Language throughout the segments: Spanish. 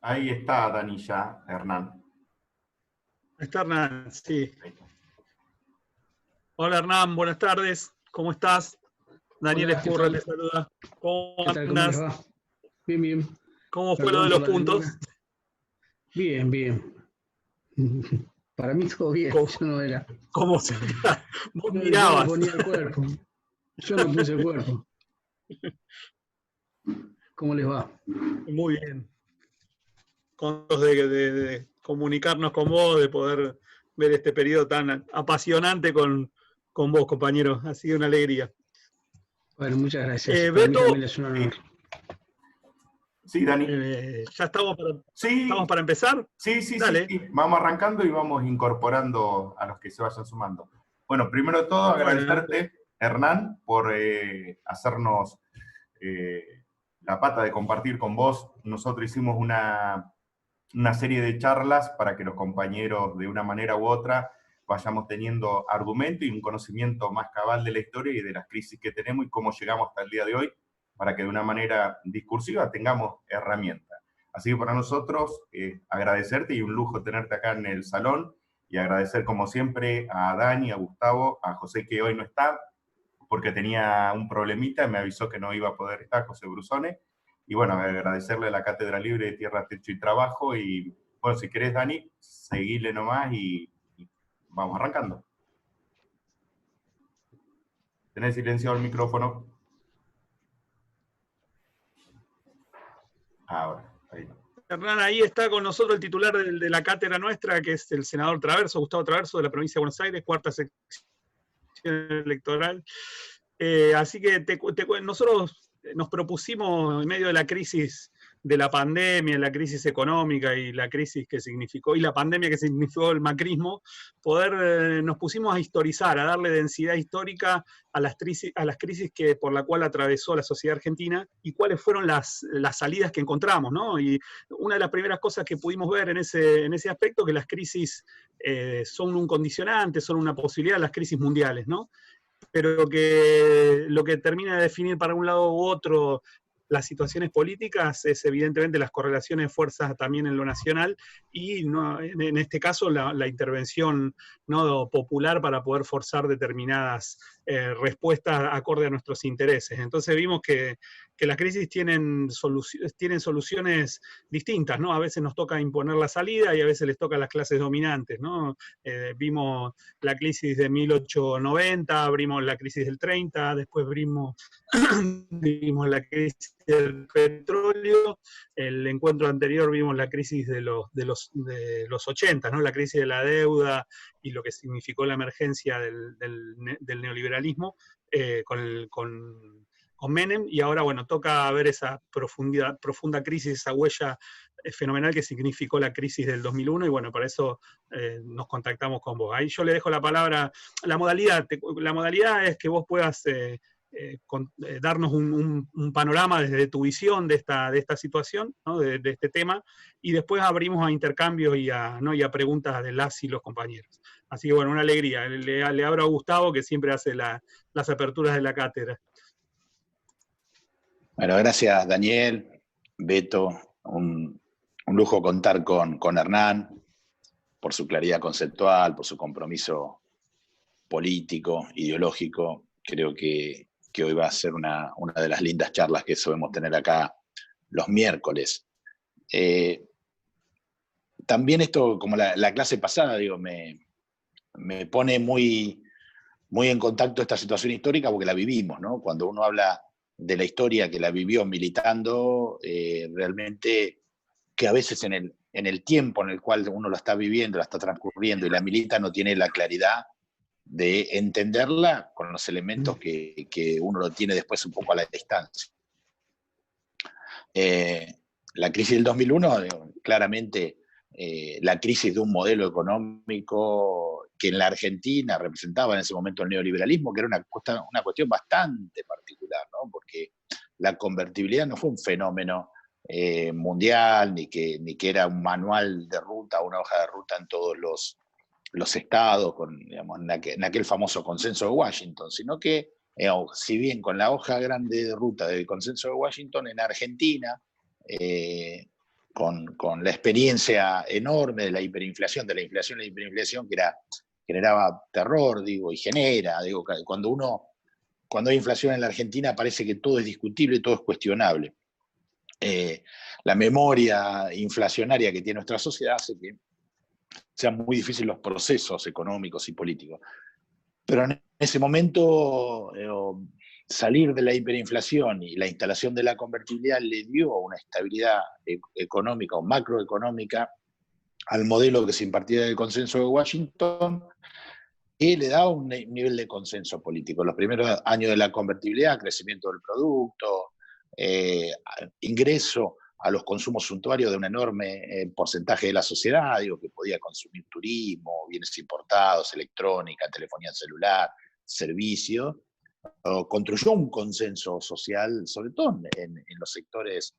Ahí está Dani ya, Hernán. Está Hernán, sí. Hola Hernán, buenas tardes. ¿Cómo estás? Daniel Escurra le saluda. ¿Cómo andas? ¿Cómo les va? Bien, bien. ¿Cómo fue lo de los puntos? Bien, bien. Para mí todo bien. ¿Cómo? Yo no era. ¿Cómo se Vos Yo mirabas. no ponía el cuerpo. Yo no puse el cuerpo. ¿Cómo les va? Muy bien. Contentos de comunicarnos con vos, de poder ver este periodo tan apasionante con vos, compañero. Ha sido una alegría. Bueno, muchas gracias. Para mí Beto, también es un honor. Sí, Dani. ¿ya estamos para empezar? Sí, Dale. sí. Vamos arrancando y vamos incorporando a los que se vayan sumando. Bueno, primero de todo, agradecerte, Hernán, por hacernos la pata de compartir con vos. Nosotros hicimos una serie de charlas para que los compañeros, de una manera u otra, vayamos teniendo argumento y un conocimiento más cabal de la historia y de las crisis que tenemos y cómo llegamos hasta el día de hoy, para que de una manera discursiva tengamos herramientas. Así que para nosotros, agradecerte y un lujo tenerte acá en el salón, y agradecer como siempre a Dani, a Gustavo, a José, que hoy no está, porque tenía un problemita, me avisó que no iba a poder estar, José Brusone. Y bueno, agradecerle a la Cátedra Libre de Tierra, Techo y Trabajo. Y bueno, si querés, Dani, seguile nomás y vamos arrancando. ¿Tenés silenciado el micrófono? Ahora, ahí. Hernán, ahí está con nosotros el titular de la cátedra nuestra, que es el senador Traverso, Gustavo Traverso, de la provincia de Buenos Aires, cuarta sección electoral. Así que nosotros nos propusimos, en medio de la crisis de la pandemia, la crisis económica y la crisis que significó, y la pandemia que significó el macrismo, nos pusimos a historizar, a darle densidad histórica a las crisis por la cual atravesó la sociedad argentina y cuáles fueron las salidas que encontramos, ¿no? Y una de las primeras cosas que pudimos ver en ese aspecto, que las crisis son un condicionante, son una posibilidad, las crisis mundiales, ¿no? Pero que lo que termina de definir para un lado u otro las situaciones políticas es evidentemente las correlaciones de fuerzas también en lo nacional y no, en este caso la intervención no popular para poder forzar determinadas respuestas acorde a nuestros intereses. Entonces vimos que las crisis tienen soluciones distintas, ¿no? A veces nos toca imponer la salida y a veces les toca a las clases dominantes, ¿no? Vimos la crisis de 1890, vimos la crisis del 30, después vimos la crisis del petróleo, el encuentro anterior vimos la crisis de los 80, ¿no? La crisis de la deuda y lo que significó la emergencia del neoliberalismo con Menem, y ahora, bueno, toca ver esa profunda crisis, esa huella fenomenal que significó la crisis del 2001, y bueno, para eso nos contactamos con vos. Ahí yo le dejo la palabra, la modalidad es que vos puedas darnos un panorama desde tu visión de esta situación, ¿no? de este tema, y después abrimos a intercambios y a preguntas de las y los compañeros. Así que bueno, una alegría. Le abro a Gustavo, que siempre hace las aperturas de la cátedra. Bueno, gracias Daniel, Beto, un lujo contar con Hernán, por su claridad conceptual, por su compromiso político, ideológico. Creo que hoy va a ser una de las lindas charlas que solemos tener acá los miércoles. También esto, como la clase pasada, digo, me pone muy en contacto esta situación histórica porque la vivimos, ¿no? Cuando uno habla de la historia que la vivió militando, realmente que a veces en el tiempo en el cual uno la está viviendo, la está transcurriendo y la milita, no tiene la claridad de entenderla con los elementos que uno lo tiene después un poco a la distancia. La crisis del 2001, claramente la crisis de un modelo económico que en la Argentina representaba en ese momento el neoliberalismo, que era una cuestión bastante particular, ¿no? Porque la convertibilidad no fue un fenómeno mundial, ni que era un manual de ruta, una hoja de ruta en todos los estados, digamos, en aquel famoso consenso de Washington, sino que, si bien con la hoja grande de ruta del consenso de Washington, en Argentina con la experiencia enorme de la hiperinflación, la hiperinflación que generaba terror, digo, y genera, digo, cuando hay inflación en la Argentina parece que todo es discutible, todo es cuestionable. La memoria inflacionaria que tiene nuestra sociedad hace que sean muy difíciles los procesos económicos y políticos. Pero en ese momento, salir de la hiperinflación y la instalación de la convertibilidad le dio una estabilidad económica o macroeconómica al modelo que se impartía del consenso de Washington, y le daba un nivel de consenso político. Los primeros años de la convertibilidad, crecimiento del producto, ingreso a los consumos suntuarios de un enorme porcentaje de la sociedad, digo, que podía consumir turismo, bienes importados, electrónica, telefonía celular, servicios, construyó un consenso social, sobre todo en los sectores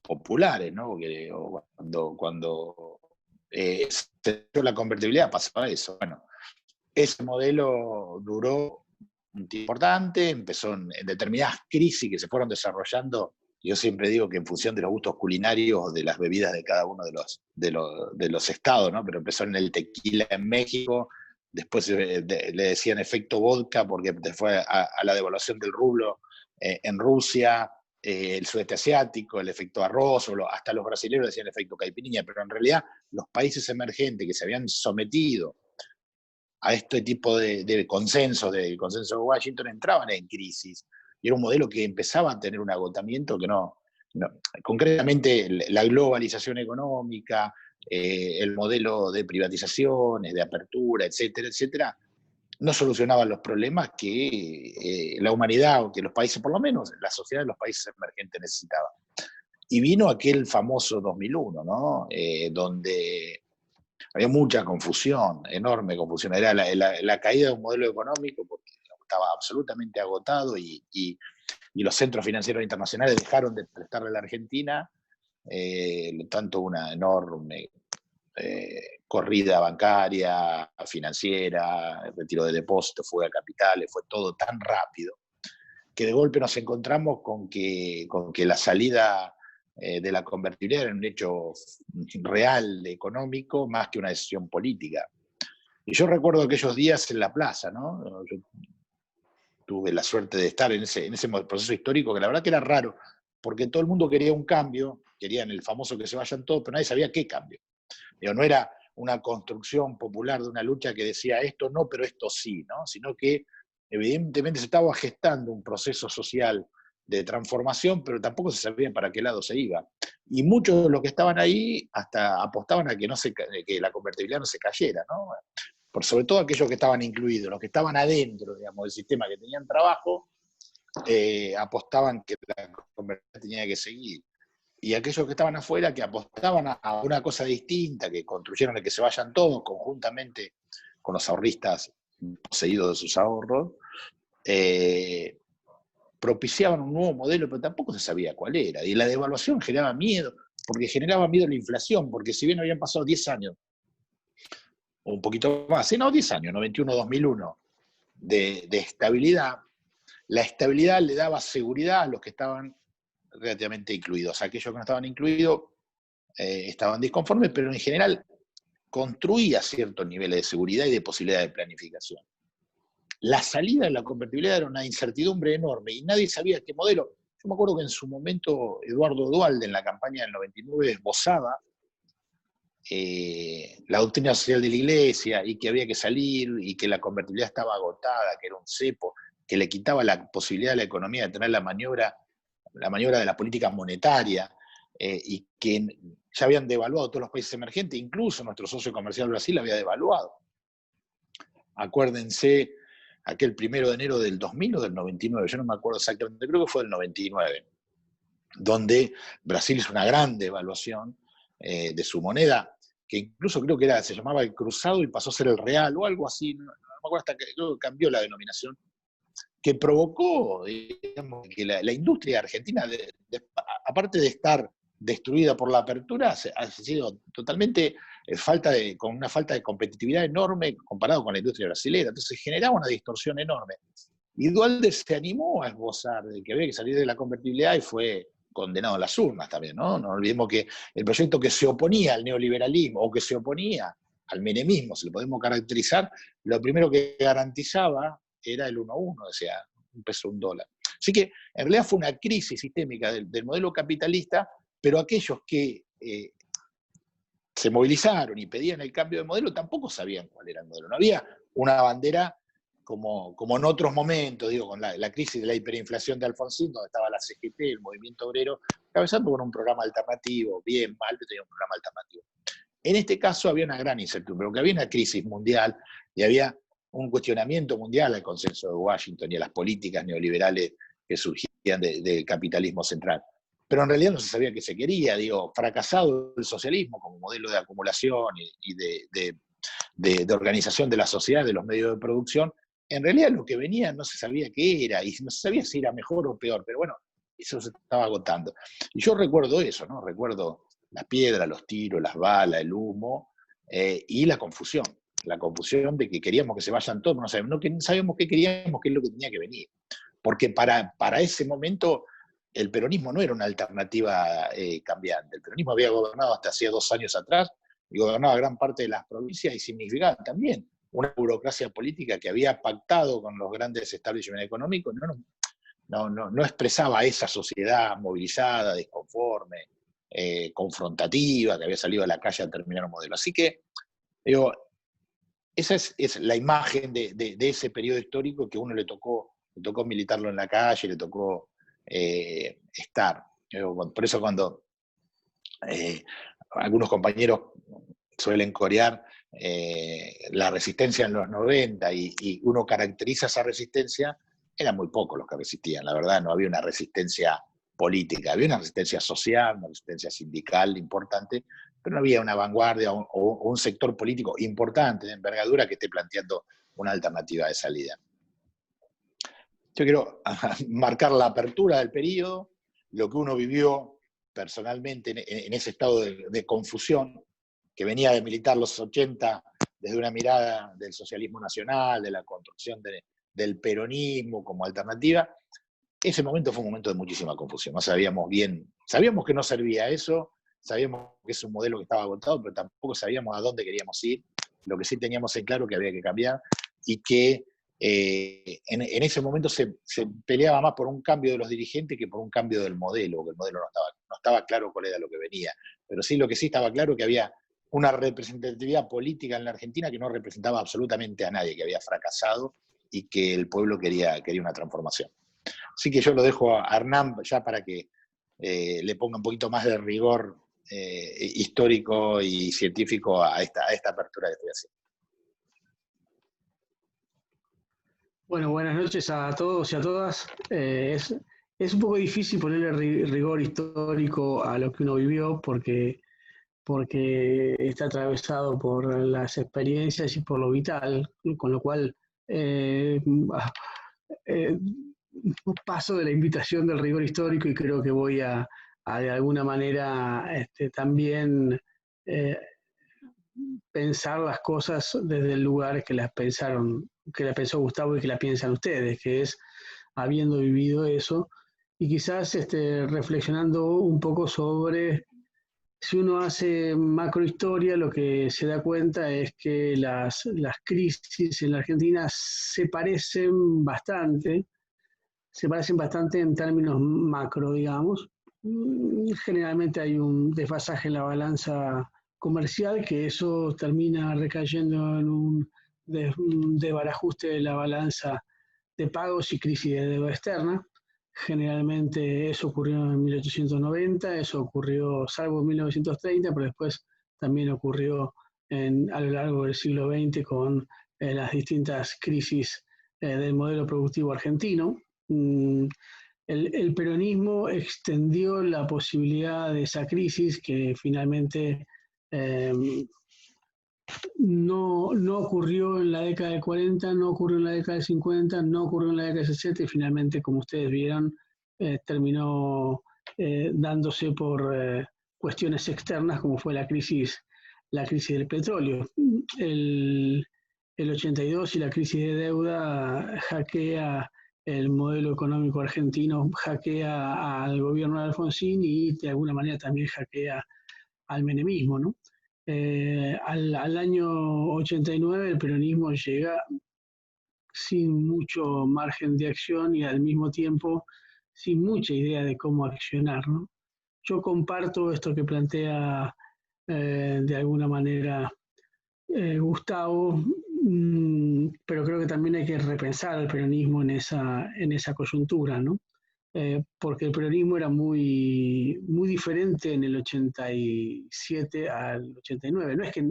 populares, ¿no? Porque cuando se dio la convertibilidad pasaba eso. Bueno, ese modelo duró un tiempo importante, empezó en determinadas crisis que se fueron desarrollando. Yo siempre digo que en función de los gustos culinarios de las bebidas de cada uno de los estados, ¿no? Pero empezó en el tequila en México, después le decían efecto vodka porque fue a la devaluación del rublo en Rusia, el sudeste asiático, el efecto arroz, hasta los brasileños decían efecto caipirinha, pero en realidad los países emergentes que se habían sometido a este tipo de consenso, del consenso de Washington, entraban en crisis. Y era un modelo que empezaba a tener un agotamiento que concretamente la globalización económica, el modelo de privatizaciones, de apertura, etcétera, etcétera, no solucionaban los problemas que la humanidad, o que los países, por lo menos la sociedad de los países emergentes necesitaba. Y vino aquel famoso 2001, ¿no? Donde había mucha confusión, enorme confusión. Era la caída de un modelo económico porque estaba absolutamente agotado y los centros financieros internacionales dejaron de prestarle a la Argentina, tanto una enorme corrida bancaria, financiera, retiro de depósitos, fuga de capitales, fue todo tan rápido que de golpe nos encontramos con que la salida de la convertibilidad era un hecho real, económico, más que una decisión política. Y yo recuerdo aquellos días en la plaza, ¿no? Yo tuve la suerte de estar en ese proceso histórico, que la verdad que era raro, porque todo el mundo quería un cambio, querían el famoso que se vayan todos, pero nadie sabía qué cambio. Digo, no era una construcción popular de una lucha que decía esto no, pero esto sí, ¿no? Sino que evidentemente se estaba gestando un proceso social de transformación, pero tampoco se sabía para qué lado se iba. Y muchos de los que estaban ahí hasta apostaban a que la convertibilidad no se cayera, ¿no? Por sobre todo aquellos que estaban incluidos, los que estaban adentro, digamos, del sistema, que tenían trabajo, apostaban que la convertibilidad tenía que seguir. Y aquellos que estaban afuera, que apostaban a una cosa distinta, que construyeron el que se vayan todos conjuntamente con los ahorristas poseídos de sus ahorros, propiciaban un nuevo modelo, pero tampoco se sabía cuál era. Y la devaluación generaba miedo, porque generaba miedo la inflación, porque si bien habían pasado 10 años, o un poquito más, no, 10 años, 91-2001, de estabilidad, la estabilidad le daba seguridad a los que estaban relativamente incluidos. Aquellos que no estaban incluidos estaban disconformes, pero en general construía ciertos niveles de seguridad y de posibilidad de planificación. La salida de la convertibilidad era una incertidumbre enorme y nadie sabía qué modelo. Yo me acuerdo que en su momento Eduardo Duhalde, en la campaña del 99, esbozaba la doctrina social de la Iglesia y que había que salir y que la convertibilidad estaba agotada, que era un cepo, que le quitaba la posibilidad a la economía de tener la maniobra de la política monetaria, y que ya habían devaluado todos los países emergentes, incluso nuestro socio comercial Brasil había devaluado. Acuérdense, aquel 1 de enero del 2000 o del 99, yo no me acuerdo exactamente, creo que fue del 99, donde Brasil hizo una gran devaluación de su moneda, que incluso creo que se llamaba el cruzado y pasó a ser el real o algo así, no me acuerdo, hasta que creo que cambió la denominación, que provocó, digamos, que la industria argentina, aparte de estar destruida por la apertura, ha sido totalmente con una falta de competitividad enorme comparado con la industria brasileña. Entonces generaba una distorsión enorme. Y Duhalde se animó a esbozar de que había que salir de la convertibilidad y fue condenado a las urnas también, ¿no? No olvidemos que el proyecto que se oponía al neoliberalismo o que se oponía al menemismo, si lo podemos caracterizar, lo primero que garantizaba era el 1-1, o sea, un peso, un dólar. Así que en realidad fue una crisis sistémica del modelo capitalista, pero aquellos que se movilizaron y pedían el cambio de modelo tampoco sabían cuál era el modelo. No había una bandera como en otros momentos, digo, con la crisis de la hiperinflación de Alfonsín, donde estaba la CGT, el movimiento obrero, cabezando con un programa alternativo, bien, mal, pero tenía un programa alternativo. En este caso había una gran incertidumbre, porque había una crisis mundial y había un cuestionamiento mundial al consenso de Washington y a las políticas neoliberales que surgían del capitalismo central. Pero en realidad no se sabía qué se quería, digo, fracasado el socialismo como modelo de acumulación y de organización de la sociedad, de los medios de producción. En realidad lo que venía no se sabía qué era, y no se sabía si era mejor o peor, pero bueno, eso se estaba agotando. Y yo recuerdo eso, ¿no? Recuerdo las piedras, los tiros, las balas, el humo, y la confusión de que queríamos que se vayan todos, no sabíamos qué queríamos, qué es lo que tenía que venir. Porque para ese momento el peronismo no era una alternativa cambiante. El peronismo había gobernado hasta hacía 2 años atrás, y gobernaba gran parte de las provincias, y significaba también una burocracia política que había pactado con los grandes establishments económicos, no expresaba esa sociedad movilizada, disconforme, confrontativa, que había salido a la calle a terminar un modelo. Así que, digo, esa es la imagen de ese periodo histórico que a uno le tocó militarlo en la calle, le tocó estar. Por eso cuando algunos compañeros suelen corear la resistencia en los 90 y uno caracteriza esa resistencia, eran muy pocos los que resistían, la verdad, no había una resistencia política, había una resistencia social, una resistencia sindical importante, pero no había una vanguardia o un sector político importante de envergadura que esté planteando una alternativa de salida. Yo quiero marcar la apertura del periodo, lo que uno vivió personalmente en ese estado de confusión, que venía de militar los 80 desde una mirada del socialismo nacional, de la construcción del peronismo como alternativa. Ese momento fue un momento de muchísima confusión. No sabíamos bien, sabíamos que no servía eso, sabíamos que es un modelo que estaba agotado, pero tampoco sabíamos a dónde queríamos ir. Lo que sí teníamos en claro que había que cambiar y que en ese momento se peleaba más por un cambio de los dirigentes que por un cambio del modelo, porque el modelo no estaba claro cuál era lo que venía. Pero sí, lo que sí estaba claro que había una representatividad política en la Argentina que no representaba absolutamente a nadie, que había fracasado y que el pueblo quería una transformación. Así que yo lo dejo a Hernán ya para que le ponga un poquito más de rigor histórico y científico a esta apertura que estoy haciendo. Bueno, buenas noches a todos y a todas. Es un poco difícil ponerle rigor histórico a lo que uno vivió porque está atravesado por las experiencias y por lo vital, con lo cual paso de la invitación del rigor histórico y creo que voy a de alguna manera también pensar las cosas desde el lugar que las pensó Gustavo y que la piensan ustedes, que es habiendo vivido eso y quizás reflexionando un poco sobre si uno hace macrohistoria, lo que se da cuenta es que las crisis en la Argentina se parecen bastante en términos macro, digamos. Generalmente hay un desfasaje en la balanza comercial, que eso termina recayendo en un desbarajuste de la balanza de pagos y crisis de deuda externa. Generalmente eso ocurrió en 1890, eso ocurrió salvo en 1930, pero después también ocurrió a lo largo del siglo XX con las distintas crisis del modelo productivo argentino. El peronismo extendió la posibilidad de esa crisis que finalmente no ocurrió en la década del 40, no ocurrió en la década del 50, no ocurrió en la década del 60 y finalmente, como ustedes vieron, terminó dándose por cuestiones externas como fue la crisis del petróleo. El 82 y la crisis de deuda hackea el modelo económico argentino hackea al gobierno de Alfonsín y de alguna manera también hackea al menemismo, ¿no? Al año 89 el peronismo llega sin mucho margen de acción y al mismo tiempo sin mucha idea de cómo accionar, ¿no? Yo comparto esto que plantea de alguna manera Gustavo, pero creo que también hay que repensar el peronismo en esa coyuntura, ¿no? Porque el peronismo era muy, muy diferente en el 87 al 89. No es que,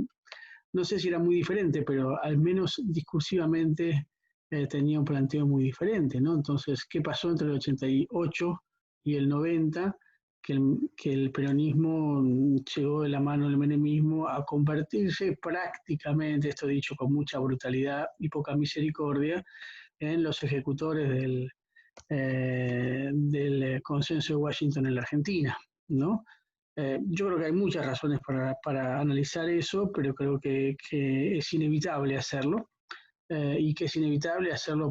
no sé si era muy diferente, pero al menos discursivamente tenía un planteo muy diferente, ¿no? Entonces, ¿qué pasó entre el 88 y el 90? Que el peronismo llegó de la mano del menemismo a convertirse prácticamente, esto dicho con mucha brutalidad y poca misericordia, en los ejecutores del consenso de Washington en la Argentina, ¿no? Yo creo que hay muchas razones para analizar eso, pero creo que es inevitable hacerlo, y que es inevitable hacerlo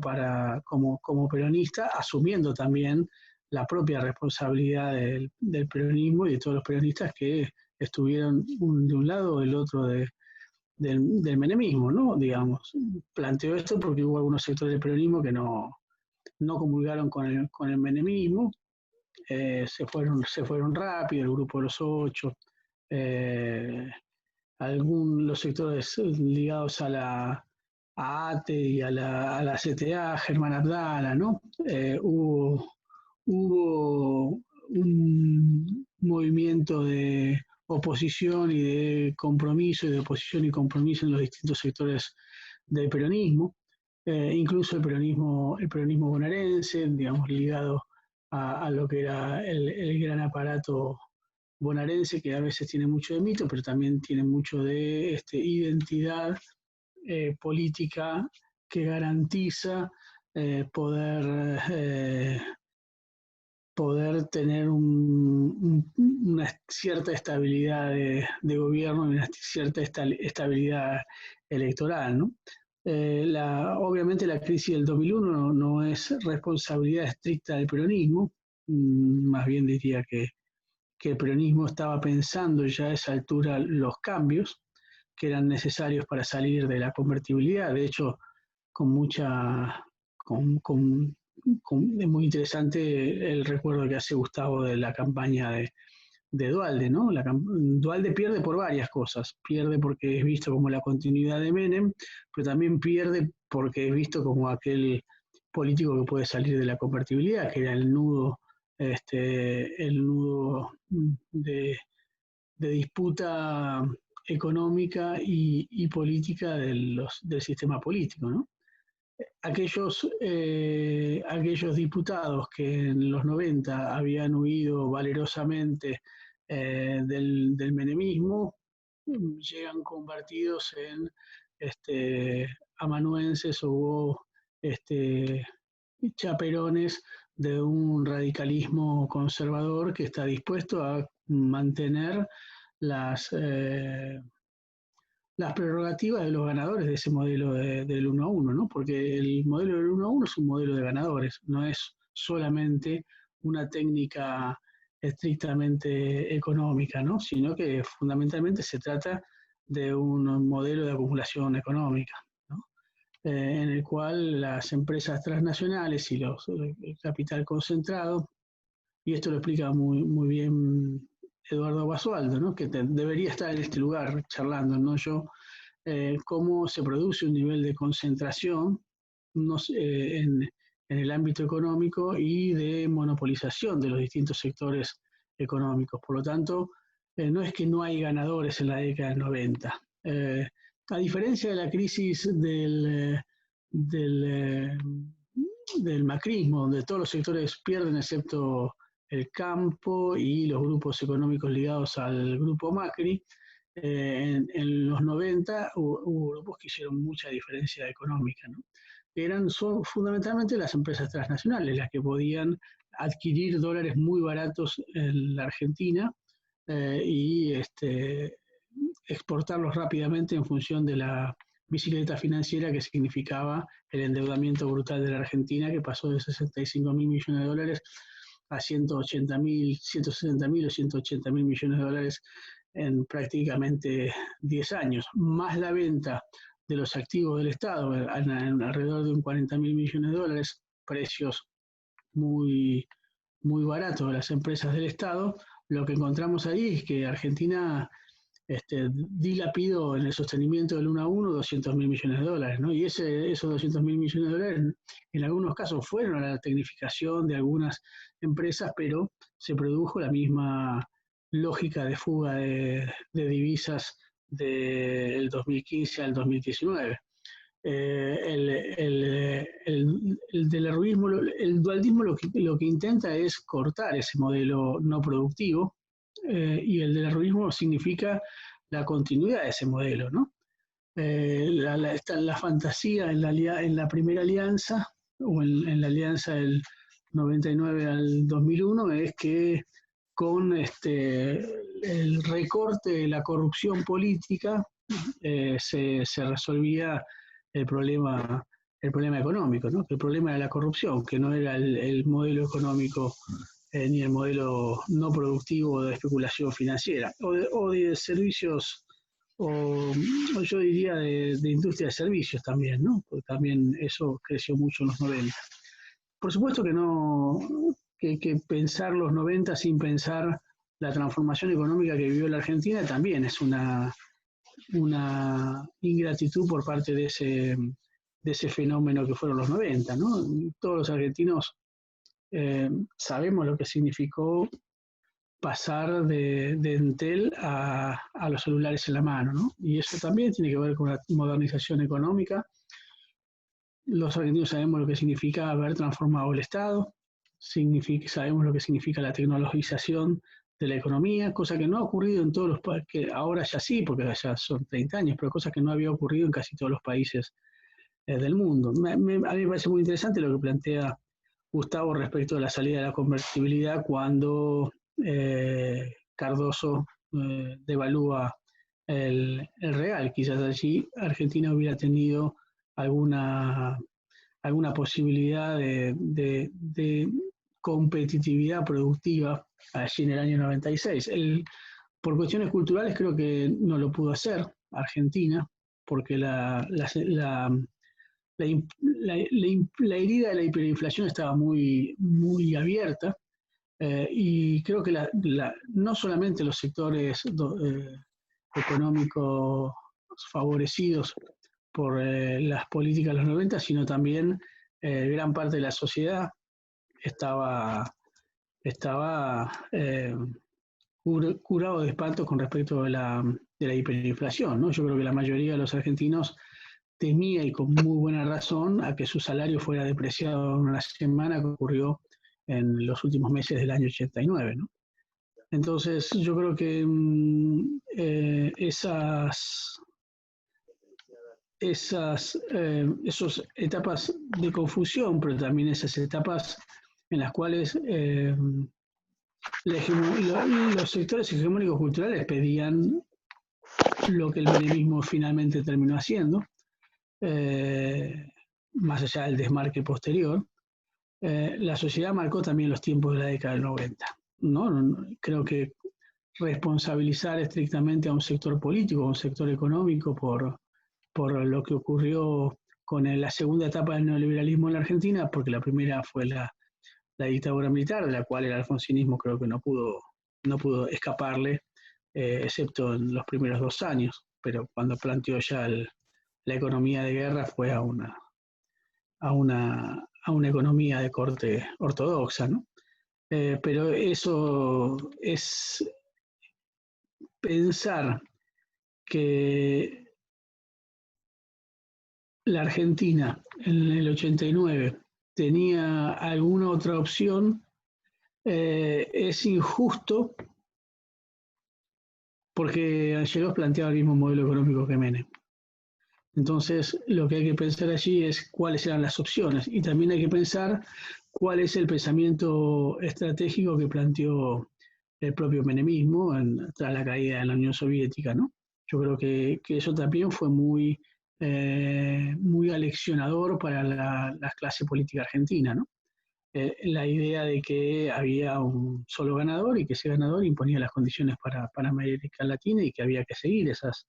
como peronista, asumiendo también la propia responsabilidad del peronismo y de todos los peronistas que estuvieron de un lado o del otro del menemismo, ¿no? Digamos, planteo esto porque hubo algunos sectores del peronismo que no comulgaron con el menemismo, se fueron rápido, el grupo de los 8, los sectores ligados a ATE y a la CTA, Germán Abdala, ¿no? Hubo un movimiento de oposición y de compromiso, y de oposición y compromiso en los distintos sectores del peronismo, incluso el peronismo bonaerense, digamos, ligado a lo que era el gran aparato bonaerense, que a veces tiene mucho de mito, pero también tiene mucho de identidad política que garantiza poder tener una cierta estabilidad de gobierno y una cierta estabilidad electoral, ¿no? Obviamente la crisis del 2001 no es responsabilidad estricta del peronismo, más bien diría que el peronismo estaba pensando ya a esa altura los cambios que eran necesarios para salir de la convertibilidad. De hecho, es muy interesante el recuerdo que hace Gustavo de la campaña de Duhalde, ¿no? Duhalde pierde por varias cosas. Pierde porque es visto como la continuidad de Menem, pero también pierde porque es visto como aquel político que puede salir de la convertibilidad, que era el nudo de disputa económica y política del sistema político, ¿no? Aquellos diputados que en los 90 habían huido valerosamente del menemismo, llegan convertidos en amanuenses o chaperones de un radicalismo conservador que está dispuesto a mantener las prerrogativas de los ganadores de ese modelo del 1 a 1, ¿no? Porque el modelo del 1 a 1 es un modelo de ganadores, no es solamente una técnica estrictamente económica, ¿no? Sino que fundamentalmente se trata de un modelo de acumulación económica, ¿no? En el cual las empresas transnacionales y el capital concentrado, y esto lo explica muy, muy bien Eduardo Basualdo, ¿no? Que debería estar en este lugar charlando, ¿no? Cómo se produce un nivel de concentración en el ámbito económico y de monopolización de los distintos sectores económicos. Por lo tanto, no es que no hay ganadores en la década del 90. A diferencia de la crisis del macrismo, donde todos los sectores pierden excepto el campo y los grupos económicos ligados al grupo Macri, en los 90 hubo grupos que hicieron mucha diferencia económica, ¿no? Son fundamentalmente las empresas transnacionales las que podían adquirir dólares muy baratos en la Argentina y exportarlos rápidamente en función de bicicleta financiera que significaba el endeudamiento brutal de la Argentina, que pasó de 65.000 millones de dólares a 180.000, 160.000 o 180.000 millones de dólares en prácticamente 10 años, más la venta de los activos del Estado, alrededor de un 40.000 millones de dólares, precios muy, muy baratos de las empresas del Estado. Lo que encontramos ahí es que Argentina dilapidó en el sostenimiento del 1 a 1 200.000 millones de dólares, ¿no? Y esos 200.000 millones de dólares en algunos casos fueron a la tecnificación de algunas empresas, pero se produjo la misma lógica de fuga de divisas del 2015 al 2019. El delarruismo, el dualdismo lo que intenta es cortar ese modelo no productivo, y el delarruismo significa la continuidad de ese modelo, ¿no? La fantasía en la primera alianza, o en la alianza del 99 al 2001, es que con el recorte de la corrupción política se resolvía el problema económico, ¿no? El problema era la corrupción, que no era el modelo económico ni el modelo no productivo de especulación financiera, o de servicios, o yo diría de industria de servicios también, ¿no? Porque también eso creció mucho en los 90. Por supuesto que no, que pensar los 90 sin pensar la transformación económica que vivió la Argentina también es una ingratitud por parte de ese fenómeno que fueron los 90, ¿no? Todos los argentinos sabemos lo que significó pasar de Entel a los celulares en la mano, ¿no? Y eso también tiene que ver con la modernización económica. Los argentinos sabemos lo que significa haber transformado el Estado, sabemos lo que significa la tecnologización de la economía, cosa que no ha ocurrido en todos los países, que ahora ya sí, porque ya son 30 años, pero cosa que no había ocurrido en casi todos los países del mundo. A mí me parece muy interesante lo que plantea Gustavo respecto de la salida de la convertibilidad cuando Cardoso devalúa el real. Quizás allí Argentina hubiera tenido alguna posibilidad de competitividad productiva allí en el año 96. Por cuestiones culturales creo que no lo pudo hacer Argentina, porque la herida de la hiperinflación estaba muy, muy abierta, y creo que no solamente los sectores económicos favorecidos por las políticas de los 90, sino también gran parte de la sociedad estaba curado de espanto con respecto de la hiperinflación, ¿no? Yo creo que la mayoría de los argentinos temía, y con muy buena razón, a que su salario fuera depreciado en una semana, que ocurrió en los últimos meses del año 89, ¿no? Entonces yo creo que esas etapas de confusión, pero también esas etapas en las cuales los sectores hegemónicos culturales pedían lo que el menemismo finalmente terminó haciendo, más allá del desmarque posterior. La sociedad marcó también los tiempos de la década del 90, ¿no? Creo que responsabilizar estrictamente a un sector político, a un sector económico por lo que ocurrió con la segunda etapa del neoliberalismo en la Argentina, porque la primera fue la dictadura militar, de la cual el alfonsinismo creo que no pudo escaparle, excepto en los primeros 2 años, pero cuando planteó ya la economía de guerra fue a una economía de corte ortodoxa, ¿no? Pero eso es pensar que la Argentina en el 89 tenía alguna otra opción, es injusto, porque Angelos planteaba el mismo modelo económico que Menem. Entonces, lo que hay que pensar allí es cuáles eran las opciones, y también hay que pensar cuál es el pensamiento estratégico que planteó el propio menemismo tras la caída de la Unión Soviética, ¿no? Yo creo que eso también fue muy muy aleccionador para la clase política argentina, ¿no? La idea de que había un solo ganador y que ese ganador imponía las condiciones para América Latina y que había que seguir esas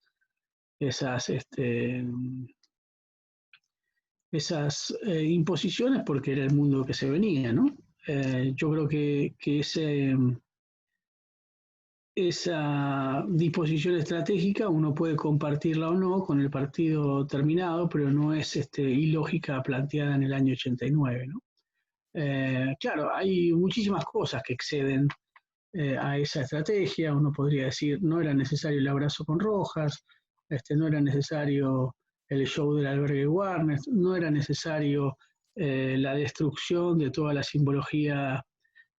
imposiciones porque era el mundo que se venía, ¿no? Yo creo que esa disposición estratégica uno puede compartirla o no con el partido terminado, pero no es ilógica planteada en el año 89, ¿no? Claro, hay muchísimas cosas que exceden a esa estrategia. Uno podría decir, no era necesario el abrazo con Rojas, no era necesario el show del albergue Warner, no era necesario la destrucción de toda la simbología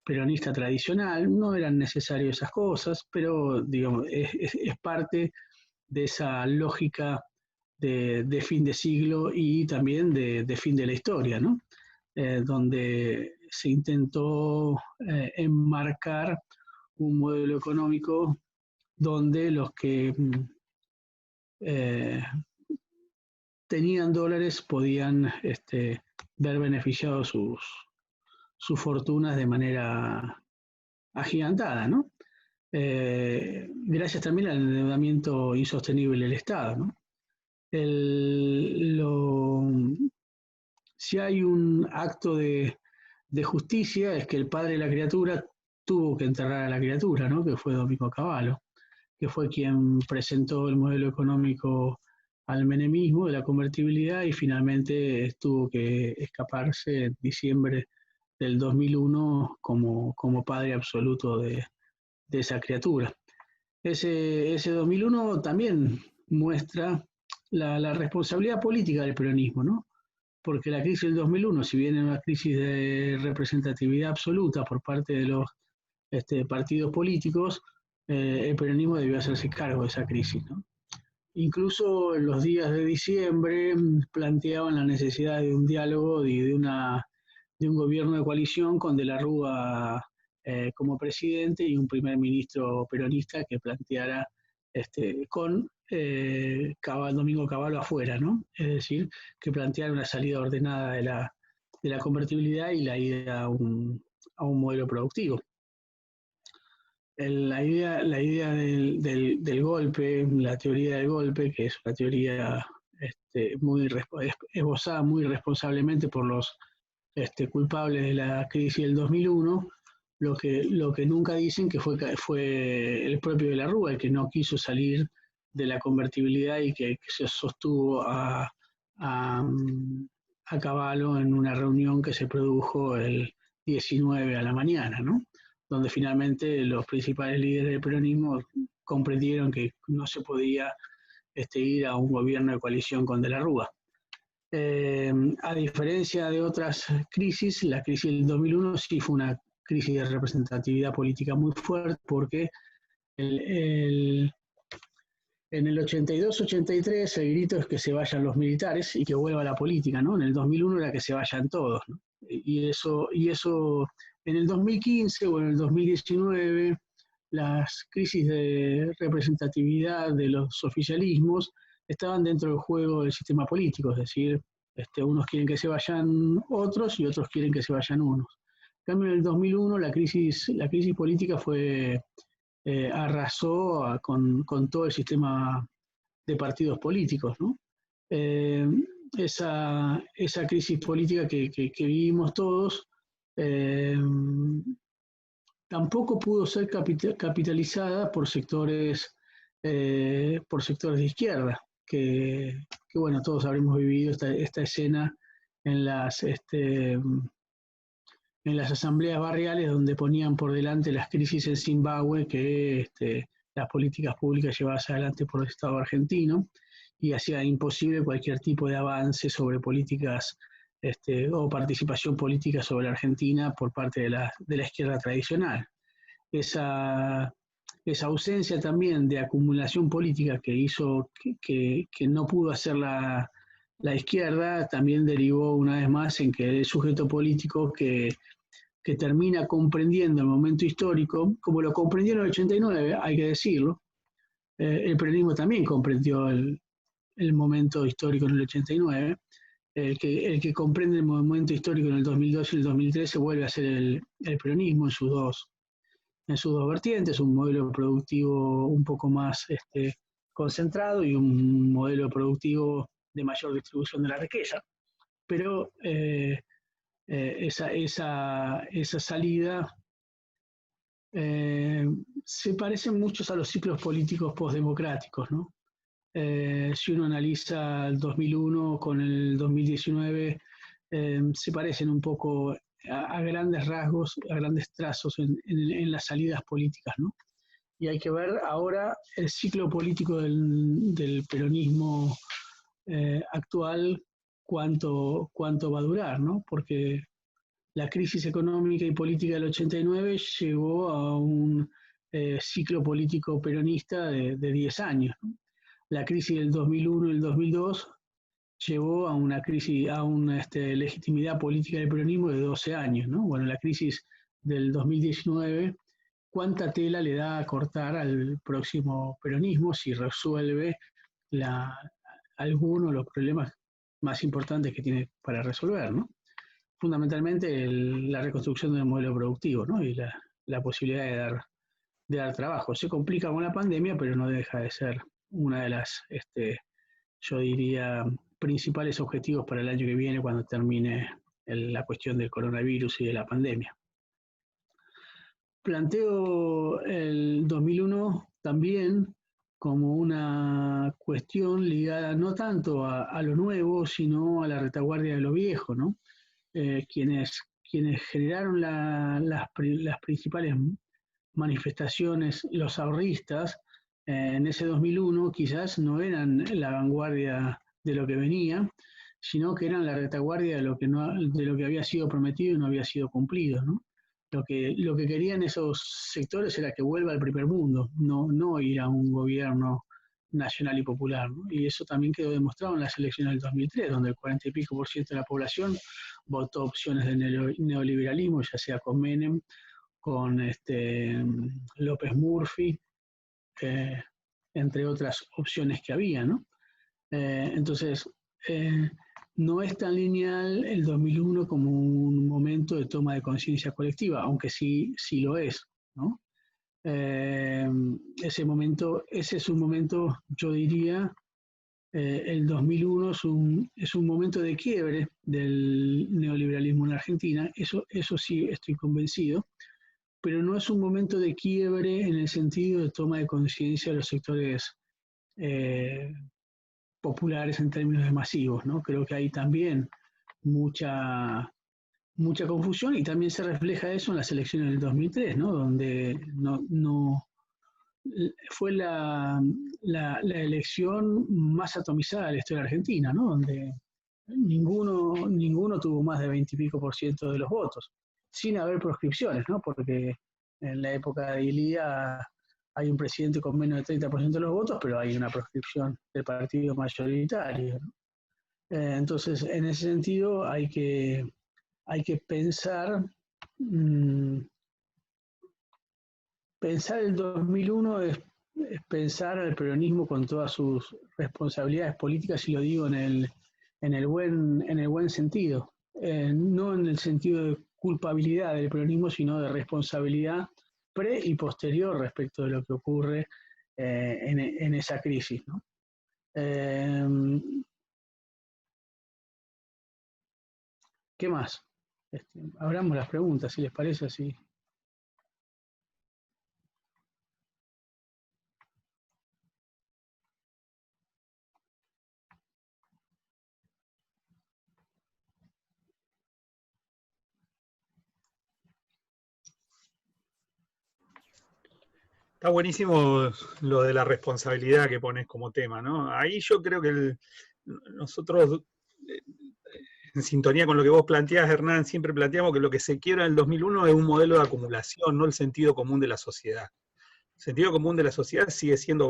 peronista tradicional, no eran necesarias esas cosas, pero digamos, es parte de esa lógica de fin de siglo y también de fin de la historia, ¿no? Donde se intentó enmarcar un modelo económico donde los que tenían dólares podían ver beneficiados sus fortunas de manera agigantada, ¿no? Gracias también al endeudamiento insostenible del Estado, ¿no? Si hay un acto de justicia es que el padre de la criatura tuvo que enterrar a la criatura, ¿no? Que fue Domingo Cavallo, que fue quien presentó el modelo económico al menemismo de la convertibilidad y finalmente tuvo que escaparse en diciembre del 2001 como padre absoluto de esa criatura. Ese 2001 también muestra la responsabilidad política del peronismo, ¿no? Porque la crisis del 2001, si bien era una crisis de representatividad absoluta por parte de los partidos políticos, el peronismo debió hacerse cargo de esa crisis, ¿no? Incluso en los días de diciembre planteaban la necesidad de un diálogo y de un gobierno de coalición con De la Rúa como presidente y un primer ministro peronista que planteara con Domingo Cavallo afuera, ¿no? Es decir, que planteara una salida ordenada de la convertibilidad y la ida a un modelo productivo. La idea del golpe, la teoría del golpe, que es una teoría esbozada muy responsablemente por los culpables de la crisis del 2001, lo que nunca dicen que fue el propio De la Rúa el que no quiso salir de la convertibilidad y que se sostuvo a Cavallo en una reunión que se produjo el 19 a la mañana, ¿no? Donde finalmente los principales líderes del peronismo comprendieron que no se podía ir a un gobierno de coalición con De la Rúa. A diferencia de otras crisis, la crisis del 2001 sí fue una crisis de representatividad política muy fuerte porque en el 82-83 el grito es que se vayan los militares y que vuelva la política, ¿no? En el 2001 era que se vayan todos, ¿no? Y eso en el 2015 o en el 2019 las crisis de representatividad de los oficialismos estaban dentro del juego del sistema político, es decir, unos quieren que se vayan otros y otros quieren que se vayan unos. En cambio, en el 2001 la crisis política arrasó con todo el sistema de partidos políticos, ¿no? Esa crisis política que vivimos todos tampoco pudo ser capitalizada por sectores de izquierda, que bueno, todos habremos vivido esta escena en las asambleas barriales donde ponían por delante las crisis en Zimbabue que las políticas públicas llevadas adelante por el Estado argentino y hacía imposible cualquier tipo de avance sobre políticas o participación política sobre la Argentina por parte de la izquierda tradicional. Esa ausencia también de acumulación política que hizo que no pudo hacer la izquierda también derivó una vez más en que el sujeto político que termina comprendiendo el momento histórico, como lo comprendió en el 89, hay que decirlo, el peronismo también comprendió el el momento histórico en el 89. El que comprende el momento histórico en el 2002 y el 2013 vuelve a ser el peronismo en sus dos vertientes, un modelo productivo un poco más concentrado y un modelo productivo de mayor distribución de la riqueza. Pero esa salida se parecen muchos a los ciclos políticos postdemocráticos, ¿no? Si uno analiza el 2001 con el 2019, se parecen un poco a grandes rasgos, a grandes trazos en las salidas políticas, ¿no? Y hay que ver ahora el ciclo político del peronismo actual, cuánto va a durar, ¿no? Porque la crisis económica y política del 89 llevó a un ciclo político peronista de 10 años, ¿no? La crisis del 2001 y el 2002 llevó a una crisis, a una legitimidad política del peronismo de 12 años, ¿no? Bueno, la crisis del 2019, ¿cuánta tela le da a cortar al próximo peronismo si resuelve algunos de los problemas más importantes que tiene para resolver, ¿no? Fundamentalmente la reconstrucción del modelo productivo, ¿no? Y la posibilidad de dar trabajo. Se complica con la pandemia, pero no deja de ser una de las, yo diría, principales objetivos para el año que viene cuando termine la cuestión del coronavirus y de la pandemia. Planteo el 2001 también como una cuestión ligada no tanto a lo nuevo, sino a la retaguardia de lo viejo, ¿no? Quienes generaron las principales manifestaciones, los ahorristas, en ese 2001 quizás no eran la vanguardia de lo que venía, sino que eran la retaguardia de lo que había sido prometido y no había sido cumplido, ¿no? Lo que querían esos sectores era que vuelva al primer mundo, no ir a un gobierno nacional y popular, ¿no? Y eso también quedó demostrado en las elecciones del 2003, donde el 40 y pico % de la población votó opciones de neoliberalismo, ya sea con Menem, con López Murphy, entre otras opciones que había, ¿no? Entonces, no es tan lineal el 2001 como un momento de toma de conciencia colectiva, aunque sí lo es, ¿no? Ese es un momento, yo diría, el 2001 es un momento de quiebre del neoliberalismo en la Argentina, eso sí estoy convencido, pero no es un momento de quiebre en el sentido de toma de conciencia de los sectores populares en términos de masivos, ¿no? Creo que hay también mucha confusión y también se refleja eso en las elecciones del 2003, ¿no? Donde no fue la elección más atomizada de la historia argentina, ¿no? Donde ninguno tuvo más de 20 y pico % de los votos, sin haber proscripciones, ¿no? Porque en la época de Ilía hay un presidente con menos de 30% de los votos, pero hay una proscripción del partido mayoritario, ¿no? Entonces, en ese sentido, hay que pensar, pensar el 2001 es pensar al peronismo con todas sus responsabilidades políticas, y lo digo en el buen sentido, no en el sentido de culpabilidad del peronismo, sino de responsabilidad pre y posterior respecto de lo que ocurre en esa crisis, ¿no? ¿Qué más? Abramos las preguntas, si les parece así. Está buenísimo lo de la responsabilidad que pones como tema, ¿no? Ahí yo creo que nosotros, en sintonía con lo que vos planteás, Hernán, siempre planteamos que lo que se quiebra en el 2001 es un modelo de acumulación, no el sentido común de la sociedad. El sentido común de la sociedad sigue siendo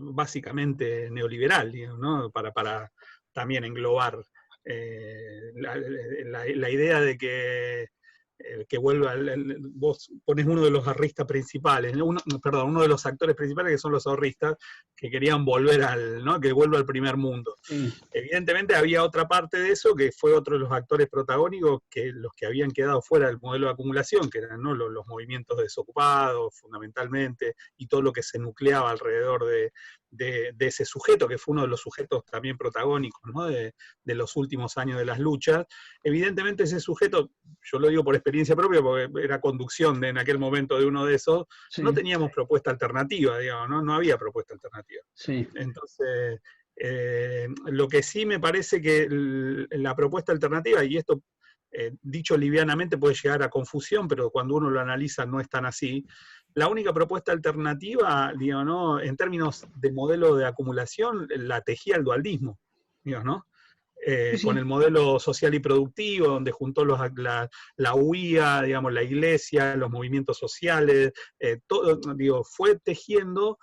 básicamente neoliberal, digamos, ¿no? Para también englobar la idea de que que vuelva, vos pones uno de los ahorristas principales, uno de los actores principales que son los ahorristas, que querían volver ¿no? Que vuelva al primer mundo. Sí. Evidentemente había otra parte de eso, que fue otro de los actores protagónicos, que los que habían quedado fuera del modelo de acumulación, que eran, ¿no? los movimientos desocupados, fundamentalmente, y todo lo que se nucleaba alrededor de ese sujeto, que fue uno de los sujetos también protagónicos, ¿no? de los últimos años de las luchas. Evidentemente ese sujeto, yo lo digo por experiencia propia, porque era conducción en aquel momento de uno de esos, Sí. no teníamos propuesta alternativa, digamos, no había propuesta alternativa. Sí. Entonces, lo que sí me parece que la propuesta alternativa, y esto dicho livianamente puede llegar a confusión, pero cuando uno lo analiza no es tan así, la única propuesta alternativa, digamos, ¿no? En términos de modelo de acumulación, la tejía el dualdismo, digamos, ¿no? Sí. Con el modelo social y productivo, donde juntó la UIA, digamos, la iglesia, los movimientos sociales, todo, digo, fue tejiendo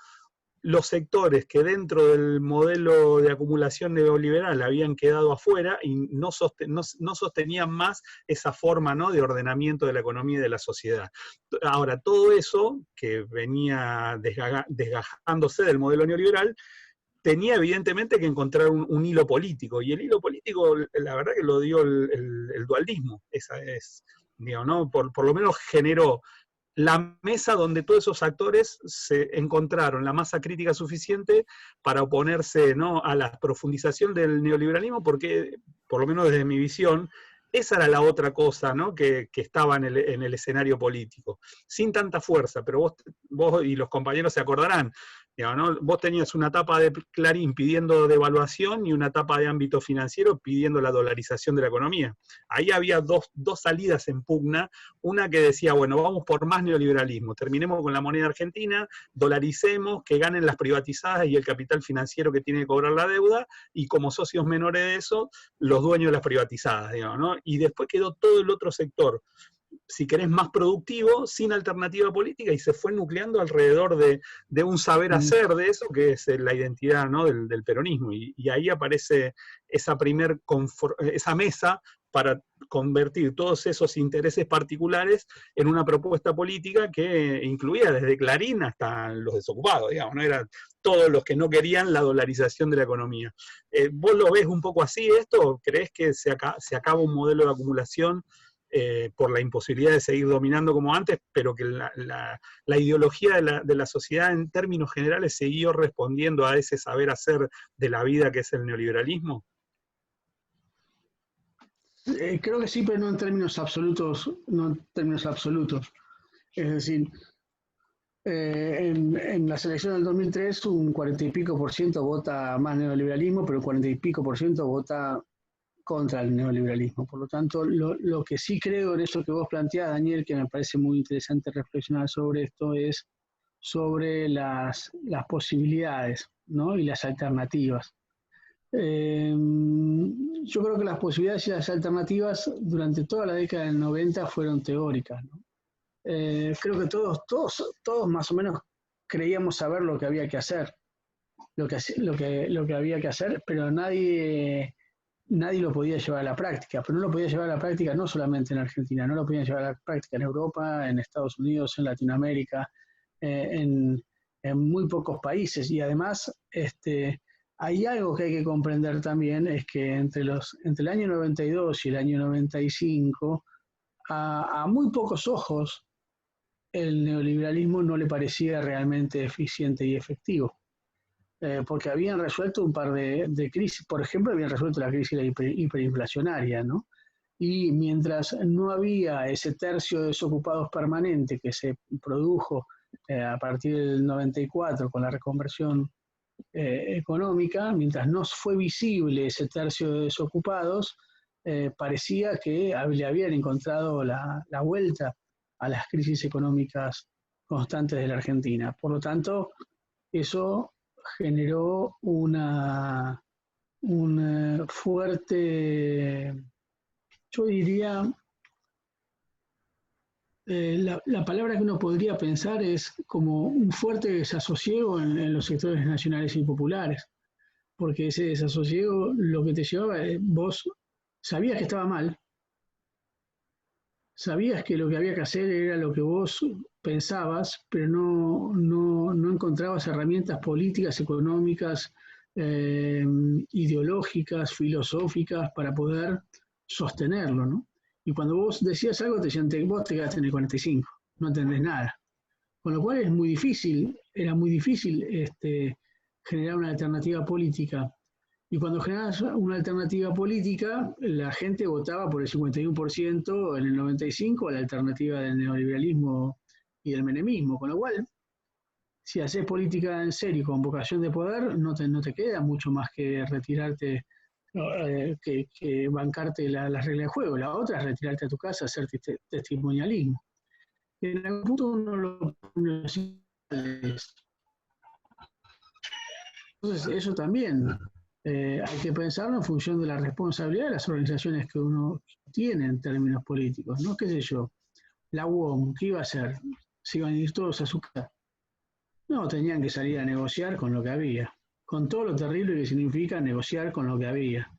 los sectores que dentro del modelo de acumulación neoliberal habían quedado afuera y no sostenían más esa forma, ¿no? de ordenamiento de la economía y de la sociedad. Ahora, todo eso que venía desgajándose del modelo neoliberal, tenía evidentemente que encontrar un hilo político, y el hilo político, la verdad que lo dio el dualdismo, esa es, digo, ¿no? Por lo menos generó la mesa donde todos esos actores se encontraron la masa crítica suficiente para oponerse, ¿no? a la profundización del neoliberalismo, porque, por lo menos desde mi visión, esa era la otra cosa, ¿no? que estaba en el escenario político, sin tanta fuerza, pero vos y los compañeros se acordarán, digamos, ¿no? Vos tenías una etapa de Clarín pidiendo devaluación y una etapa de ámbito financiero pidiendo la dolarización de la economía. Ahí había dos salidas en pugna, una que decía, bueno, vamos por más neoliberalismo, terminemos con la moneda argentina, dolaricemos, que ganen las privatizadas y el capital financiero que tiene que cobrar la deuda, y como socios menores de eso, los dueños de las privatizadas, digamos, ¿no? Y después quedó todo el otro sector, si querés, más productivo, sin alternativa política, y se fue nucleando alrededor de un saber hacer de eso, que es la identidad, ¿no? del peronismo. Y ahí aparece esa mesa para convertir todos esos intereses particulares en una propuesta política que incluía desde Clarín hasta los desocupados, digamos, ¿no? Eran todos los que no querían la dolarización de la economía. ¿Vos lo ves un poco así esto? ¿Creés que se acaba un modelo de acumulación por la imposibilidad de seguir dominando como antes, pero que la ideología de la sociedad en términos generales siguió respondiendo a ese saber hacer de la vida que es el neoliberalismo? Creo que sí, pero no en términos absolutos, no en términos absolutos. Es decir, en las elecciones del 2003 un 40 y pico por ciento vota más neoliberalismo, pero un 40 y pico por ciento vota contra el neoliberalismo. Por lo tanto, lo que sí creo en eso que vos planteás, Daniel, que me parece muy interesante reflexionar sobre esto, es sobre las posibilidades, ¿no? y las alternativas. Yo creo que las posibilidades y las alternativas durante toda la década del 90 fueron teóricas, ¿no? Creo que todos más o menos creíamos saber lo que había que hacer, lo que había que hacer, pero nadie lo podía llevar a la práctica, pero no lo podía llevar a la práctica no solamente en Argentina, no lo podían llevar a la práctica en Europa, en Estados Unidos, en Latinoamérica, en muy pocos países. Y además, hay algo que hay que comprender también, es que entre el año 92 y el año 95, a muy pocos ojos, el neoliberalismo no le parecía realmente eficiente y efectivo. Porque habían resuelto un par de crisis, por ejemplo, habían resuelto la crisis hiperinflacionaria, ¿no? Y mientras no había ese tercio de desocupados permanente que se produjo a partir del 94 con la reconversión económica, mientras no fue visible ese tercio de desocupados, parecía que le habían encontrado la vuelta a las crisis económicas constantes de la Argentina. Por lo tanto, eso generó una fuerte, yo diría, la palabra que uno podría pensar es como un fuerte desasosiego en los sectores nacionales y populares, porque ese desasosiego lo que te llevaba, vos sabías que estaba mal, sabías que lo que había que hacer era lo que vos pensabas, pero no encontrabas herramientas políticas, económicas, ideológicas, filosóficas para poder sostenerlo, ¿no? Y cuando vos decías algo, te decían, vos te quedaste en el 45, no entendés nada. Con lo cual es muy difícil, era muy difícil generar una alternativa política. Y cuando generas una alternativa política, la gente votaba por el 51% en el 95 a la alternativa del neoliberalismo y del menemismo. Con lo cual, si haces política en serio con vocación de poder, no te queda mucho más que retirarte, que bancarte las reglas de juego. La otra es retirarte a tu casa, hacer testimonialismo. En algún punto uno lo pone así. Entonces, eso también hay que pensarlo en función de la responsabilidad de las organizaciones que uno tiene en términos políticos, ¿no? ¿Qué sé yo? La UOM, ¿qué iba a hacer? ¿Se iban a ir todos a su casa? No, tenían que salir a negociar con lo que había, con todo lo terrible que significa negociar con lo que había,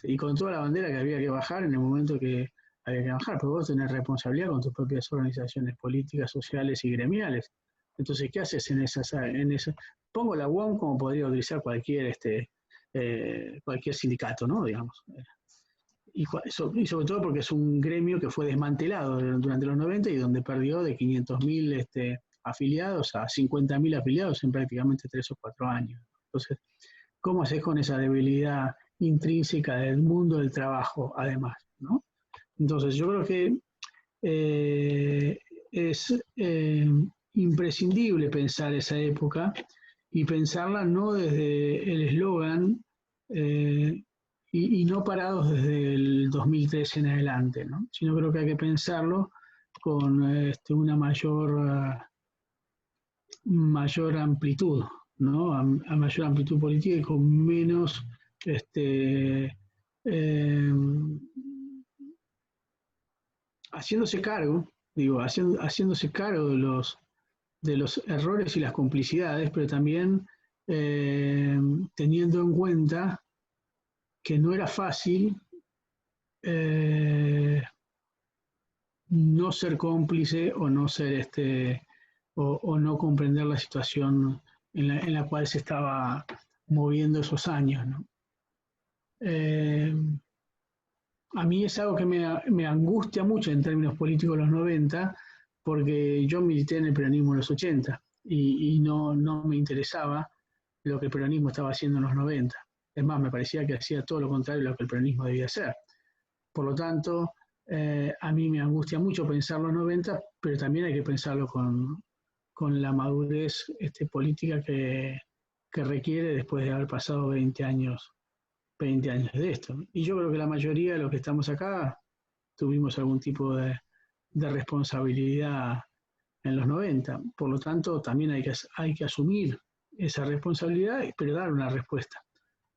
y con toda la bandera que había que bajar en el momento que había que bajar, porque vos tenés responsabilidad con tus propias organizaciones políticas, sociales y gremiales. Entonces, ¿qué haces en esas? Pongo la UOM como podría utilizar cualquier sindicato, ¿no? Digamos. Y sobre todo porque es un gremio que fue desmantelado durante los 90 y donde perdió de 500.000 afiliados a 50.000 afiliados en prácticamente 3 o 4 años. Entonces, ¿cómo haces con esa debilidad intrínseca del mundo del trabajo, además, ¿no? Entonces, yo creo que es imprescindible pensar esa época y pensarla no desde el eslogan y no parados desde el 2013 en adelante, ¿no? Sino creo que hay que pensarlo con una mayor amplitud, ¿no? A mayor amplitud política y con menos haciéndose cargo, haciéndose cargo de los errores y las complicidades, pero también teniendo en cuenta que no era fácil no ser cómplice o no ser o no comprender la situación en la cual se estaba moviendo esos años, ¿no? A mí es algo que me angustia mucho en términos políticos los 90, porque yo milité en el peronismo en los 80 y no me interesaba lo que el peronismo estaba haciendo en los 90. Es más, me parecía que hacía todo lo contrario de lo que el peronismo debía hacer. Por lo tanto, a mí me angustia mucho pensar los 90, pero también hay que pensarlo con la madurez política que requiere después de haber pasado 20 años de esto. Y yo creo que la mayoría de los que estamos acá tuvimos algún tipo de responsabilidad en los 90. Por lo tanto, también hay que asumir esa responsabilidad, pero dar una respuesta.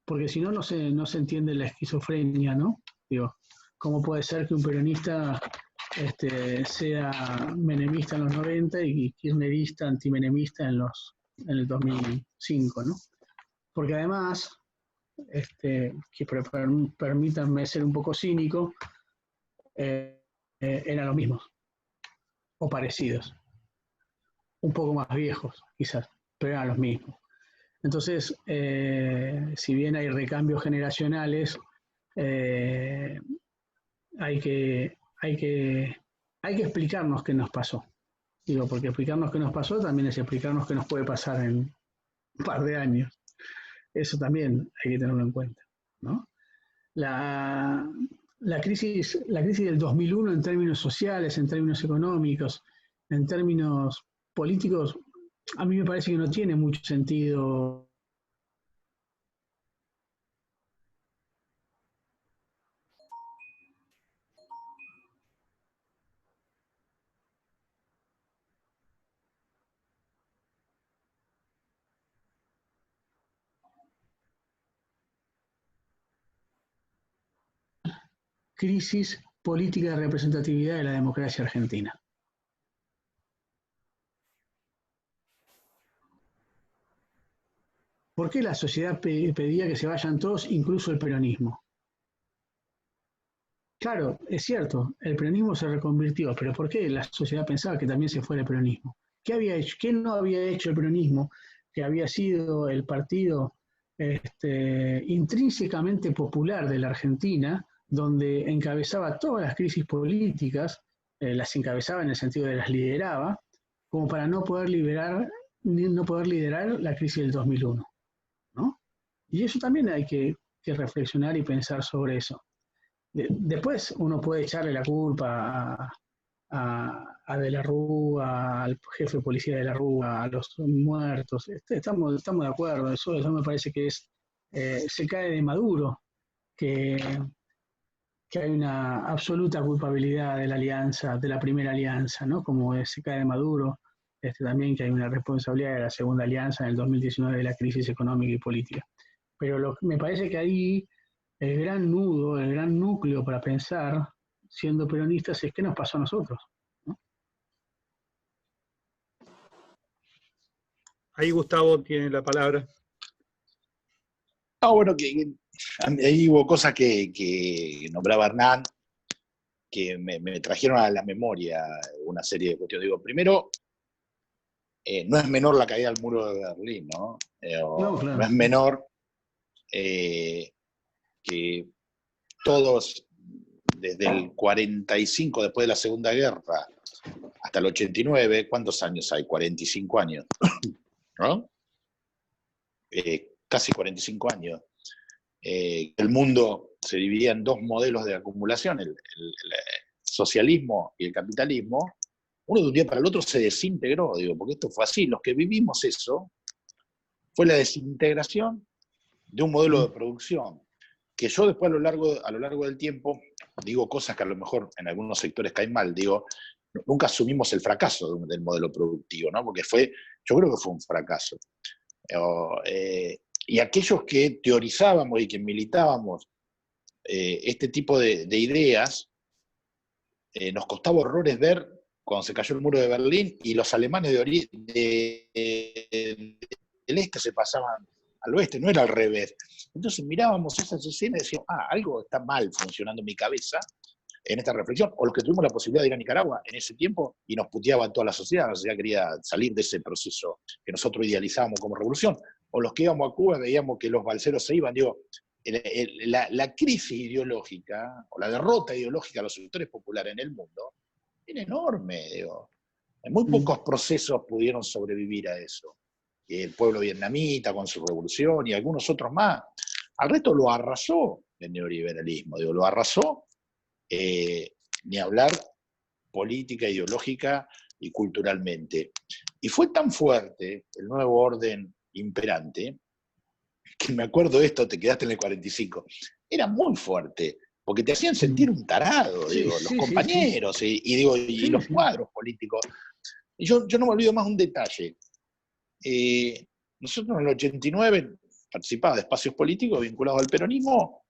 Porque si no, no se entiende la esquizofrenia, ¿no? Digo, ¿cómo puede ser que un peronista sea menemista en los 90 y kirchnerista, antimenemista en el 2005, ¿no? Porque además, permítanme ser un poco cínico, eran los mismos, o parecidos, un poco más viejos quizás, pero eran los mismos. Entonces, si bien hay recambios generacionales, hay que explicarnos qué nos pasó. Digo, porque explicarnos qué nos pasó también es explicarnos qué nos puede pasar en un par de años. Eso también hay que tenerlo en cuenta, ¿no? La crisis del 2001 en términos sociales, en términos económicos, en términos políticos, a mí me parece que no tiene mucho sentido. Crisis política de representatividad de la democracia argentina. ¿Por qué la sociedad pedía que se vayan todos, incluso el peronismo? Claro, es cierto, el peronismo se reconvirtió, pero ¿por qué la sociedad pensaba que también se fuera el peronismo? ¿Qué había hecho? ¿Qué no había hecho el peronismo? Que había sido el partido intrínsecamente popular de la Argentina, donde encabezaba todas las crisis políticas, las encabezaba en el sentido de las lideraba, como para no poder no poder liderar la crisis del 2001, ¿no? Y eso también hay que reflexionar y pensar sobre eso. Después uno puede echarle la culpa a De la Rúa, al jefe de policía de la Rúa, a los muertos. Estamos de acuerdo, eso me parece que se cae de Maduro, que, que hay una absoluta culpabilidad de la alianza, de la primera alianza, ¿no? Como se cae de Maduro, también que hay una responsabilidad de la segunda alianza en el 2019 de la crisis económica y política. Pero me parece que ahí el gran nudo, el gran núcleo para pensar, siendo peronistas, es qué nos pasó a nosotros, ¿no? Ahí Gustavo tiene la palabra. Bueno, ahí hubo cosas que nombraba Hernán, que me trajeron a la memoria una serie de cuestiones. Digo, primero, no es menor la caída del muro de Berlín, ¿no? No, claro. No es menor que todos, desde el 45, después de la Segunda Guerra, hasta el 89, ¿cuántos años hay? 45 años, ¿no? Casi 45 años. El mundo se dividía en dos modelos de acumulación, el socialismo y el capitalismo. Uno de un día para el otro se desintegró, digo, porque esto fue así. Los que vivimos eso fue la desintegración de un modelo de producción, que yo después a lo largo del tiempo digo cosas que a lo mejor en algunos sectores caen mal, digo, nunca asumimos el fracaso del modelo productivo, ¿no? Porque yo creo que fue un fracaso. Y aquellos que teorizábamos y que militábamos este tipo de ideas, nos costaba horrores ver cuando se cayó el muro de Berlín y los alemanes del este se pasaban al oeste, no era al revés. Entonces mirábamos esas escenas y decíamos, algo está mal funcionando en mi cabeza en esta reflexión. O los que tuvimos la posibilidad de ir a Nicaragua en ese tiempo y nos puteaba toda la sociedad quería salir de ese proceso que nosotros idealizábamos como revolución. O los que íbamos a Cuba veíamos que los balseros se iban. Digo, la crisis ideológica o la derrota ideológica de los sectores populares en el mundo era enorme. Digo. Muy pocos procesos pudieron sobrevivir a eso. El pueblo vietnamita con su revolución y algunos otros más. Al resto lo arrasó el neoliberalismo, digo, lo arrasó, ni hablar política, ideológica y culturalmente. Y fue tan fuerte el nuevo orden imperante, que me acuerdo de esto, te quedaste en el 45, era muy fuerte, porque te hacían sentir un tarado, digo, los compañeros, sí. Y los cuadros políticos. Y yo no me olvido más un detalle. Nosotros en el 89 participaba de espacios políticos vinculados al peronismo,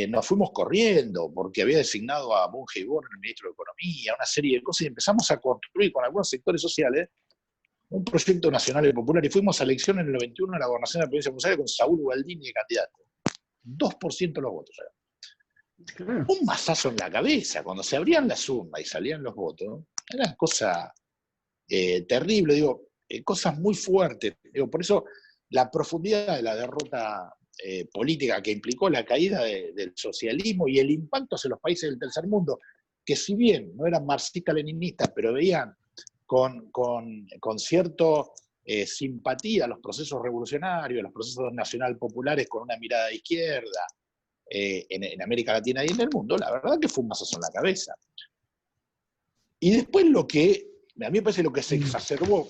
nos fuimos corriendo porque había designado a Bunge Iborra, el ministro de Economía, una serie de cosas, y empezamos a construir con algunos sectores sociales un proyecto nacional y popular, y fuimos a elecciones en el 91 a la gobernación de la provincia de Buenos Aires con Saúl Ubaldini de candidato. 2% de los votos. Un mazazo en la cabeza, cuando se abrían las urnas y salían los votos, era cosa terrible, digo, cosas muy fuertes. Digo, por eso la profundidad de la derrota política que implicó la caída del socialismo y el impacto hacia los países del tercer mundo, que si bien no eran marxistas-leninistas, pero veían con cierto simpatía los procesos revolucionarios, los procesos nacional populares con una mirada de izquierda en América Latina y en el mundo, la verdad que fue un mazazo en la cabeza. Y después a mí me parece lo que se exacerbó,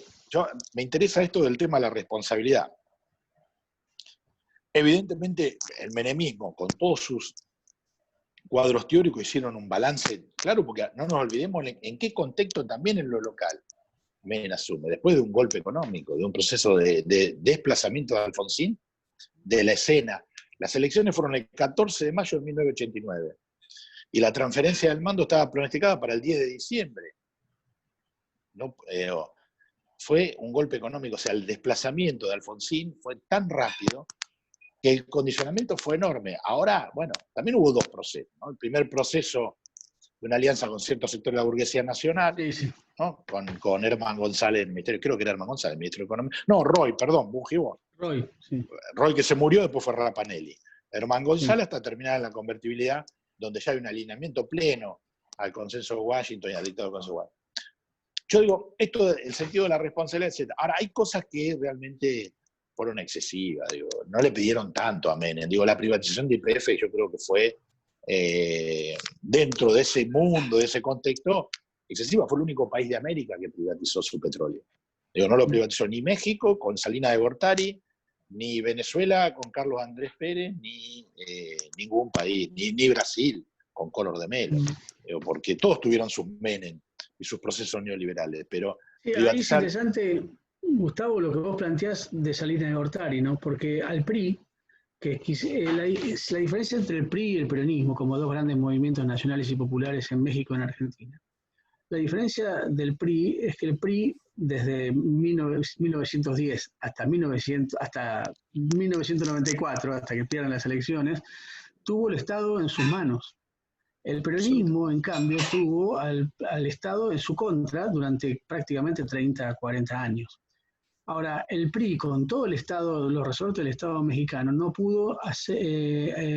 me interesa esto del tema de la responsabilidad. Evidentemente el menemismo, con todos sus cuadros teóricos, hicieron un balance claro, porque no nos olvidemos en qué contexto también en lo local Menem asume, después de un golpe económico, de un proceso de desplazamiento de Alfonsín, de la escena. Las elecciones fueron el 14 de mayo de 1989 y la transferencia del mando estaba pronosticada para el 10 de diciembre. No, fue un golpe económico, o sea, el desplazamiento de Alfonsín fue tan rápido que el condicionamiento fue enorme. Ahora, bueno, también hubo dos procesos, ¿no? El primer proceso una alianza con ciertos sectores de la burguesía nacional, Sí, sí. ¿no? Con Herman González, ministerio, creo que era Herman González, ministro de Economía. No, Roy, perdón, Bujibón. Roy, sí. Roy que se murió, después fue Rapanelli. Herman González Sí. hasta terminar en la convertibilidad, donde ya hay un alineamiento pleno al consenso de Washington y al dictado del consenso de Washington. Yo digo, esto, el sentido de la responsabilidad, etc. Ahora, hay cosas que realmente fueron excesivas, digo, no le pidieron tanto a Menem. Digo, la privatización de YPF yo creo que fue, dentro de ese mundo, de ese contexto, excesiva. Fue el único país de América que privatizó su petróleo. Digo, no lo privatizó ni México con Salinas de Gortari, ni Venezuela con Carlos Andrés Pérez, ni ningún país, ni Brasil con Collor de Mello, porque todos tuvieron sus Menem y sus procesos neoliberales, pero sí, ahí es interesante, Gustavo, lo que vos planteás de Salinas de Gortari, ¿no? Porque al PRI, que la diferencia entre el PRI y el peronismo, como dos grandes movimientos nacionales y populares en México y en Argentina, la diferencia del PRI es que el PRI, desde 1910 hasta 1994, hasta que pierdan las elecciones, tuvo el Estado en sus manos. El peronismo, en cambio, tuvo al Estado en su contra durante prácticamente 30 a 40 años. Ahora, el PRI, con todo el Estado, los resortes del Estado mexicano, no pudo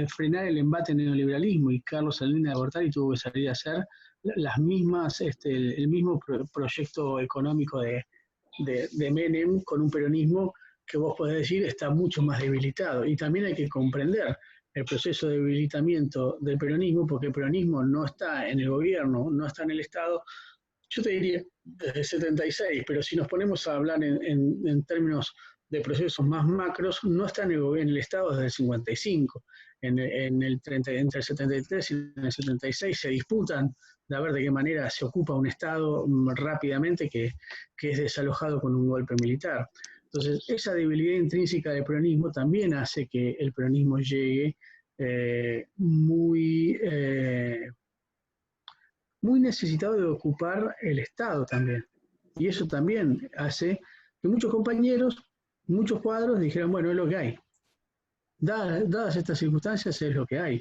frenar el embate neoliberalismo, y Carlos Salinas de Gortari tuvo que salir a hacer las mismas, el mismo proyecto económico de Menem, con un peronismo que vos podés decir está mucho más debilitado. Y también hay que comprender el proceso de debilitamiento del peronismo, porque el peronismo no está en el gobierno, no está en el Estado, yo te diría desde el 76, pero si nos ponemos a hablar en términos de procesos más macros, no está en el Estado desde el 55. Entre el 73 y el 76 se disputan de ver de qué manera se ocupa un Estado rápidamente que es desalojado con un golpe militar. Entonces, esa debilidad intrínseca del peronismo también hace que el peronismo llegue muy necesitado de ocupar el Estado también. Y eso también hace que muchos compañeros, muchos cuadros dijeran, bueno, es lo que hay. Dadas estas circunstancias, es lo que hay.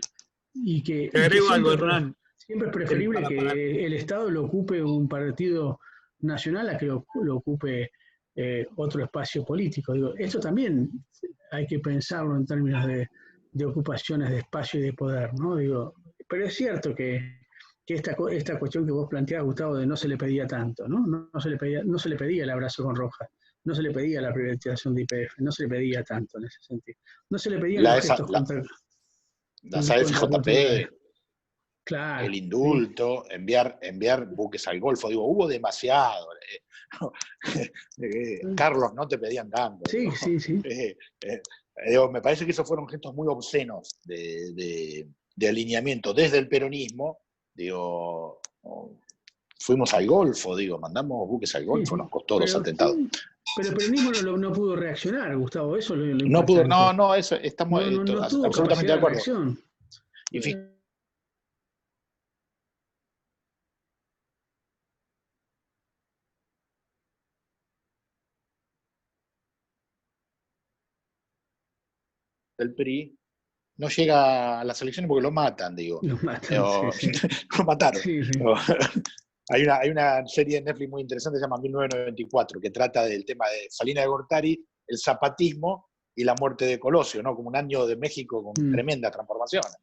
Y que, te agrego algo, Hernán. Siempre es preferible que el Estado lo ocupe un partido nacional a que lo ocupe otro espacio político. Digo, esto también hay que pensarlo en términos de ocupaciones de espacio y de poder, ¿no? Digo, pero es cierto que esta cuestión que vos planteás, Gustavo, de no se le pedía tanto, ¿no? No se le pedía el abrazo con Rojas, no se le pedía la privatización de YPF, no se le pedía tanto en ese sentido. No se le pedían los gestos contra las AFJP, claro, el indulto, sí. enviar buques al Golfo, digo, hubo demasiado. Carlos, no te pedían tanto. Sí, ¿no? sí. Me parece que esos fueron gestos muy obscenos de alineamiento desde el peronismo. Digo, fuimos al Golfo, digo, mandamos buques al Golfo, nos costó 2 atentados. Pero el peronismo no pudo reaccionar, Gustavo, eso es lo no pudo, no, eso estamos absolutamente de acuerdo. Y el PRI no llega a las elecciones porque lo matan, digo. Lo matan, sí. Lo mataron. Sí. Hay una serie de Netflix muy interesante que se llama 1994, que trata del tema de Salinas de Gortari, el zapatismo y la muerte de Colosio, ¿no? Como un año de México con tremendas transformaciones.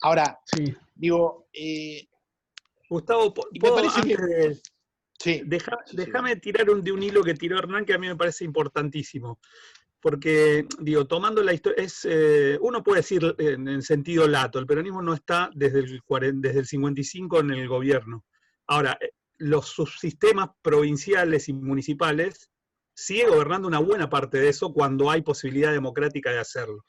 Ahora, digo... Gustavo, me parece que... Sí, déjame tirar de un hilo que tiró Hernán, que a mí me parece importantísimo. Porque, digo, tomando la historia, uno puede decir en sentido lato, el peronismo no está desde el 55 en el gobierno. Ahora, los subsistemas provinciales y municipales sigue gobernando una buena parte de eso cuando hay posibilidad democrática de hacerlo.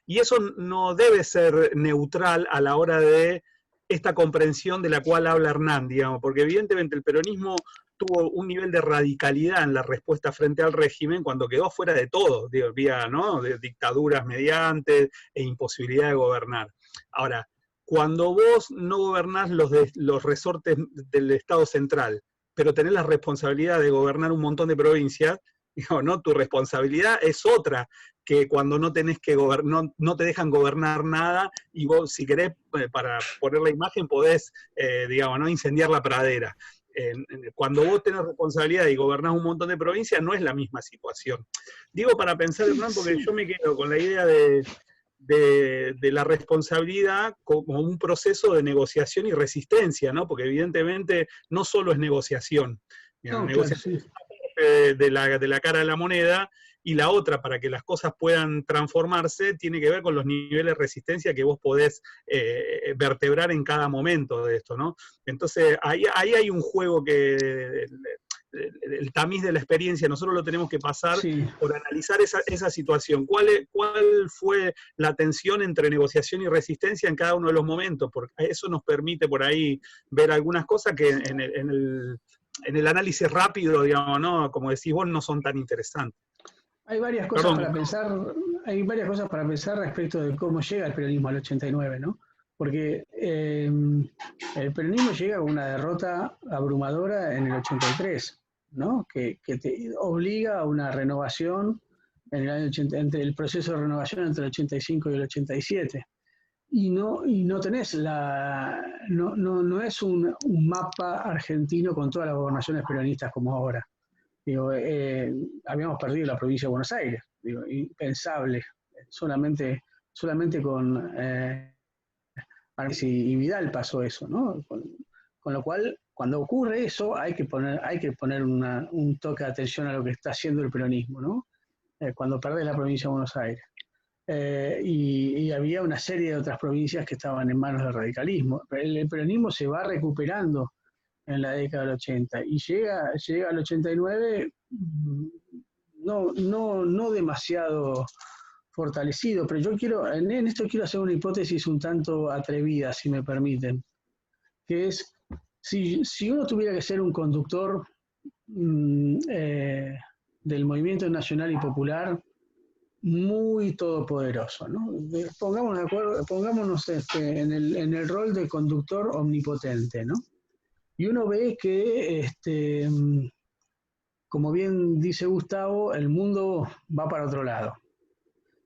Y eso no debe ser neutral a la hora de esta comprensión de la cual habla Hernán, digamos, porque evidentemente el peronismo tuvo un nivel de radicalidad en la respuesta frente al régimen cuando quedó fuera de todo, vía, ¿no?, de dictaduras mediante e imposibilidad de gobernar. Ahora, cuando vos no gobernás los resortes del Estado central, pero tenés la responsabilidad de gobernar un montón de provincias, digo, ¿no?, tu responsabilidad es otra que cuando no tenés que no te dejan gobernar nada, y vos, si querés, para poner la imagen, podés, digamos, ¿no?, incendiar la pradera. Cuando vos tenés responsabilidad y gobernás un montón de provincias, no es la misma situación. Digo para pensar, Hernán, porque yo me quedo con la idea de la responsabilidad como un proceso de negociación y resistencia, ¿no? Porque evidentemente no solo es negociación. No, Negociación claro, sí. de la cara de la moneda, y la otra, para que las cosas puedan transformarse, tiene que ver con los niveles de resistencia que vos podés vertebrar en cada momento de esto, ¿no? Entonces, ahí hay un juego que el tamiz de la experiencia, nosotros lo tenemos que pasar Sí. por analizar esa situación. ¿Cuál fue la tensión entre negociación y resistencia en cada uno de los momentos? Porque eso nos permite por ahí ver algunas cosas que en el análisis rápido, digamos, ¿no?, como decís vos, no son tan interesantes. Hay varias cosas Perdón. para pensar, hay varias cosas para pensar respecto de cómo llega el peronismo al 89, ¿no? Porque el peronismo llega con una derrota abrumadora en el 83, ¿no? Que te obliga a una renovación en el año 80, entre el proceso de renovación entre el 85 y el 87. Y no tenés no es un mapa argentino con todas las gobernaciones peronistas como ahora. Digo, habíamos perdido la provincia de Buenos Aires, digo, impensable, solamente con Armes y Vidal pasó eso, ¿no? Con lo cual, cuando ocurre eso, hay que poner un toque de atención a lo que está haciendo el peronismo, ¿no? Cuando perdés la provincia de Buenos Aires. Y había una serie de otras provincias que estaban en manos del radicalismo. El peronismo se va recuperando en la década del 80 y llega al 89 no demasiado fortalecido, pero yo en esto quiero hacer una hipótesis un tanto atrevida, si me permiten, que es, si uno tuviera que ser un conductor del movimiento nacional y popular muy todopoderoso, ¿no? Pongámonos en el rol de conductor omnipotente, ¿no? Y uno ve que, como bien dice Gustavo, el mundo va para otro lado.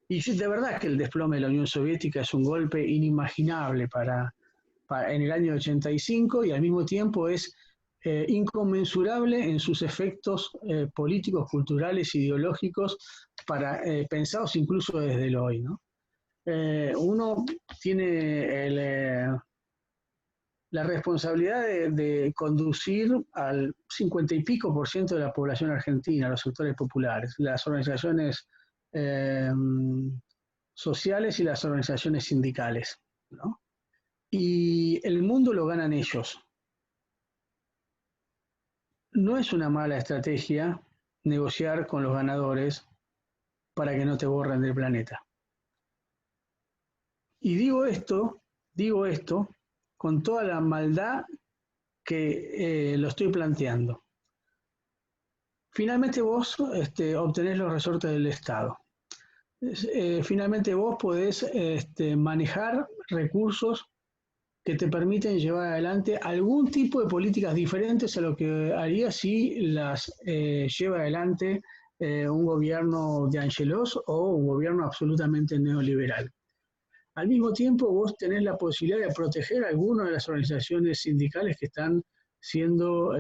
Y de verdad que el desplome de la Unión Soviética es un golpe inimaginable en el año 85 y al mismo tiempo es inconmensurable en sus efectos políticos, culturales, ideológicos, pensados incluso desde el hoy, ¿no? Uno tiene la responsabilidad de conducir al 50 y pico % de la población argentina, los sectores populares, las organizaciones sociales y las organizaciones sindicales, ¿no? Y el mundo lo ganan ellos. No es una mala estrategia negociar con los ganadores para que no te borren del planeta. Y digo esto con toda la maldad que lo estoy planteando. Finalmente vos obtenés los resortes del Estado. Finalmente vos podés manejar recursos que te permiten llevar adelante algún tipo de políticas diferentes a lo que haría si las lleva adelante un gobierno de Angelos o un gobierno absolutamente neoliberal. Al mismo tiempo, vos tenés la posibilidad de proteger a algunas de las organizaciones sindicales que están siendo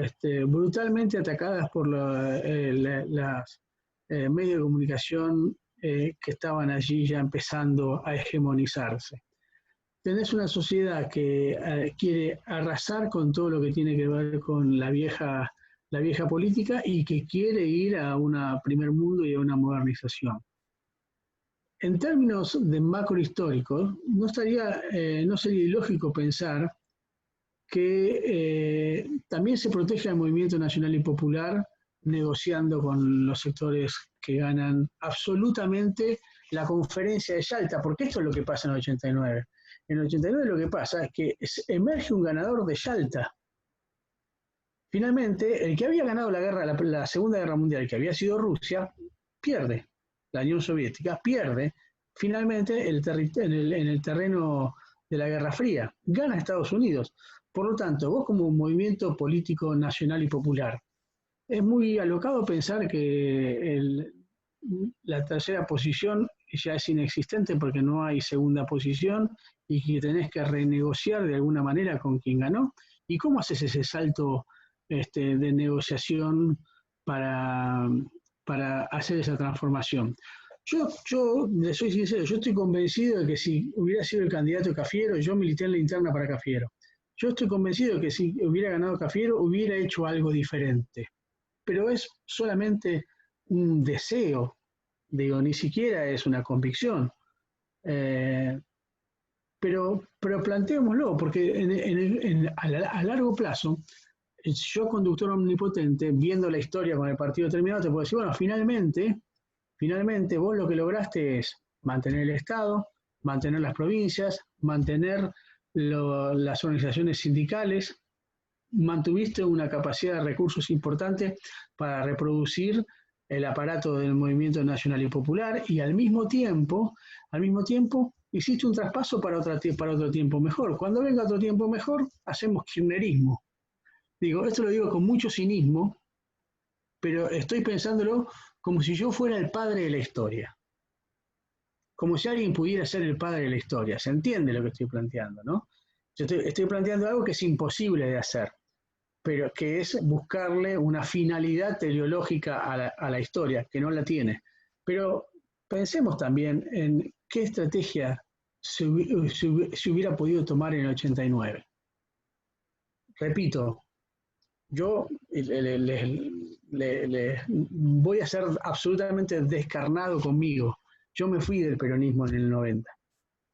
brutalmente atacadas por los medios de comunicación que estaban allí ya empezando a hegemonizarse. Tenés una sociedad que quiere arrasar con todo lo que tiene que ver con la vieja política y que quiere ir a un primer mundo y a una modernización. En términos de macrohistóricos, no sería ilógico pensar que también se protege al movimiento nacional y popular negociando con los sectores que ganan absolutamente la conferencia de Yalta, porque esto es lo que pasa en el 89. En el 89 lo que pasa es que emerge un ganador de Yalta. Finalmente, el que había ganado la Segunda Guerra Mundial, que había sido Rusia, pierde. La Unión Soviética pierde finalmente en el terreno de la Guerra Fría. Gana Estados Unidos. Por lo tanto, vos como un movimiento político nacional y popular, es muy alocado pensar que la tercera posición ya es inexistente porque no hay segunda posición y que tenés que renegociar de alguna manera con quien ganó. ¿Y cómo haces ese salto de negociación para hacer esa transformación? Yo le soy sincero, yo estoy convencido de que si hubiera sido el candidato de Cafiero, yo milité en la interna para Cafiero, yo estoy convencido de que si hubiera ganado Cafiero, hubiera hecho algo diferente. Pero es solamente un deseo, digo, ni siquiera es una convicción. Pero planteémoslo, porque a largo plazo, yo, conductor omnipotente, viendo la historia con el partido terminado, te puedo decir, bueno, finalmente vos lo que lograste es mantener el Estado, mantener las provincias, mantener las organizaciones sindicales, mantuviste una capacidad de recursos importante para reproducir el aparato del movimiento nacional y popular, y al mismo tiempo hiciste un traspaso para otro tiempo mejor. Cuando venga otro tiempo mejor, hacemos kirchnerismo. Esto lo digo con mucho cinismo, pero estoy pensándolo como si yo fuera el padre de la historia. Como si alguien pudiera ser el padre de la historia. ¿Se entiende lo que estoy planteando, no? Yo estoy planteando algo que es imposible de hacer, pero que es buscarle una finalidad teleológica a la historia, que no la tiene. Pero pensemos también en qué estrategia se hubiera podido tomar en el 89. Repito, yo voy a ser absolutamente descarnado conmigo. Yo me fui del peronismo en el 90.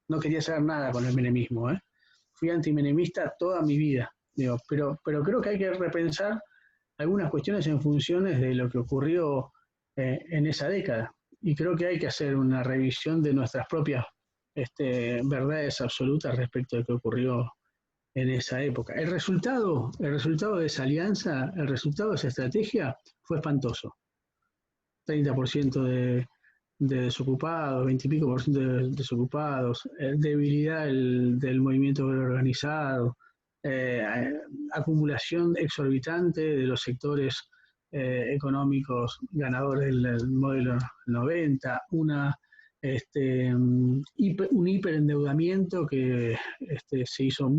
No quería hacer nada con el menemismo, ¿eh? Fui antimenemista toda mi vida. Pero creo que hay que repensar algunas cuestiones en funciones de lo que ocurrió en esa década. Y creo que hay que hacer una revisión de nuestras propias verdades absolutas respecto a lo que ocurrió en esa época. El resultado de esa alianza, el resultado de esa estrategia fue espantoso. 30% de desocupados, 20 y pico por ciento de desocupados, debilidad del movimiento organizado, acumulación exorbitante de los sectores económicos ganadores del modelo 90, un hiperendeudamiento que se hizo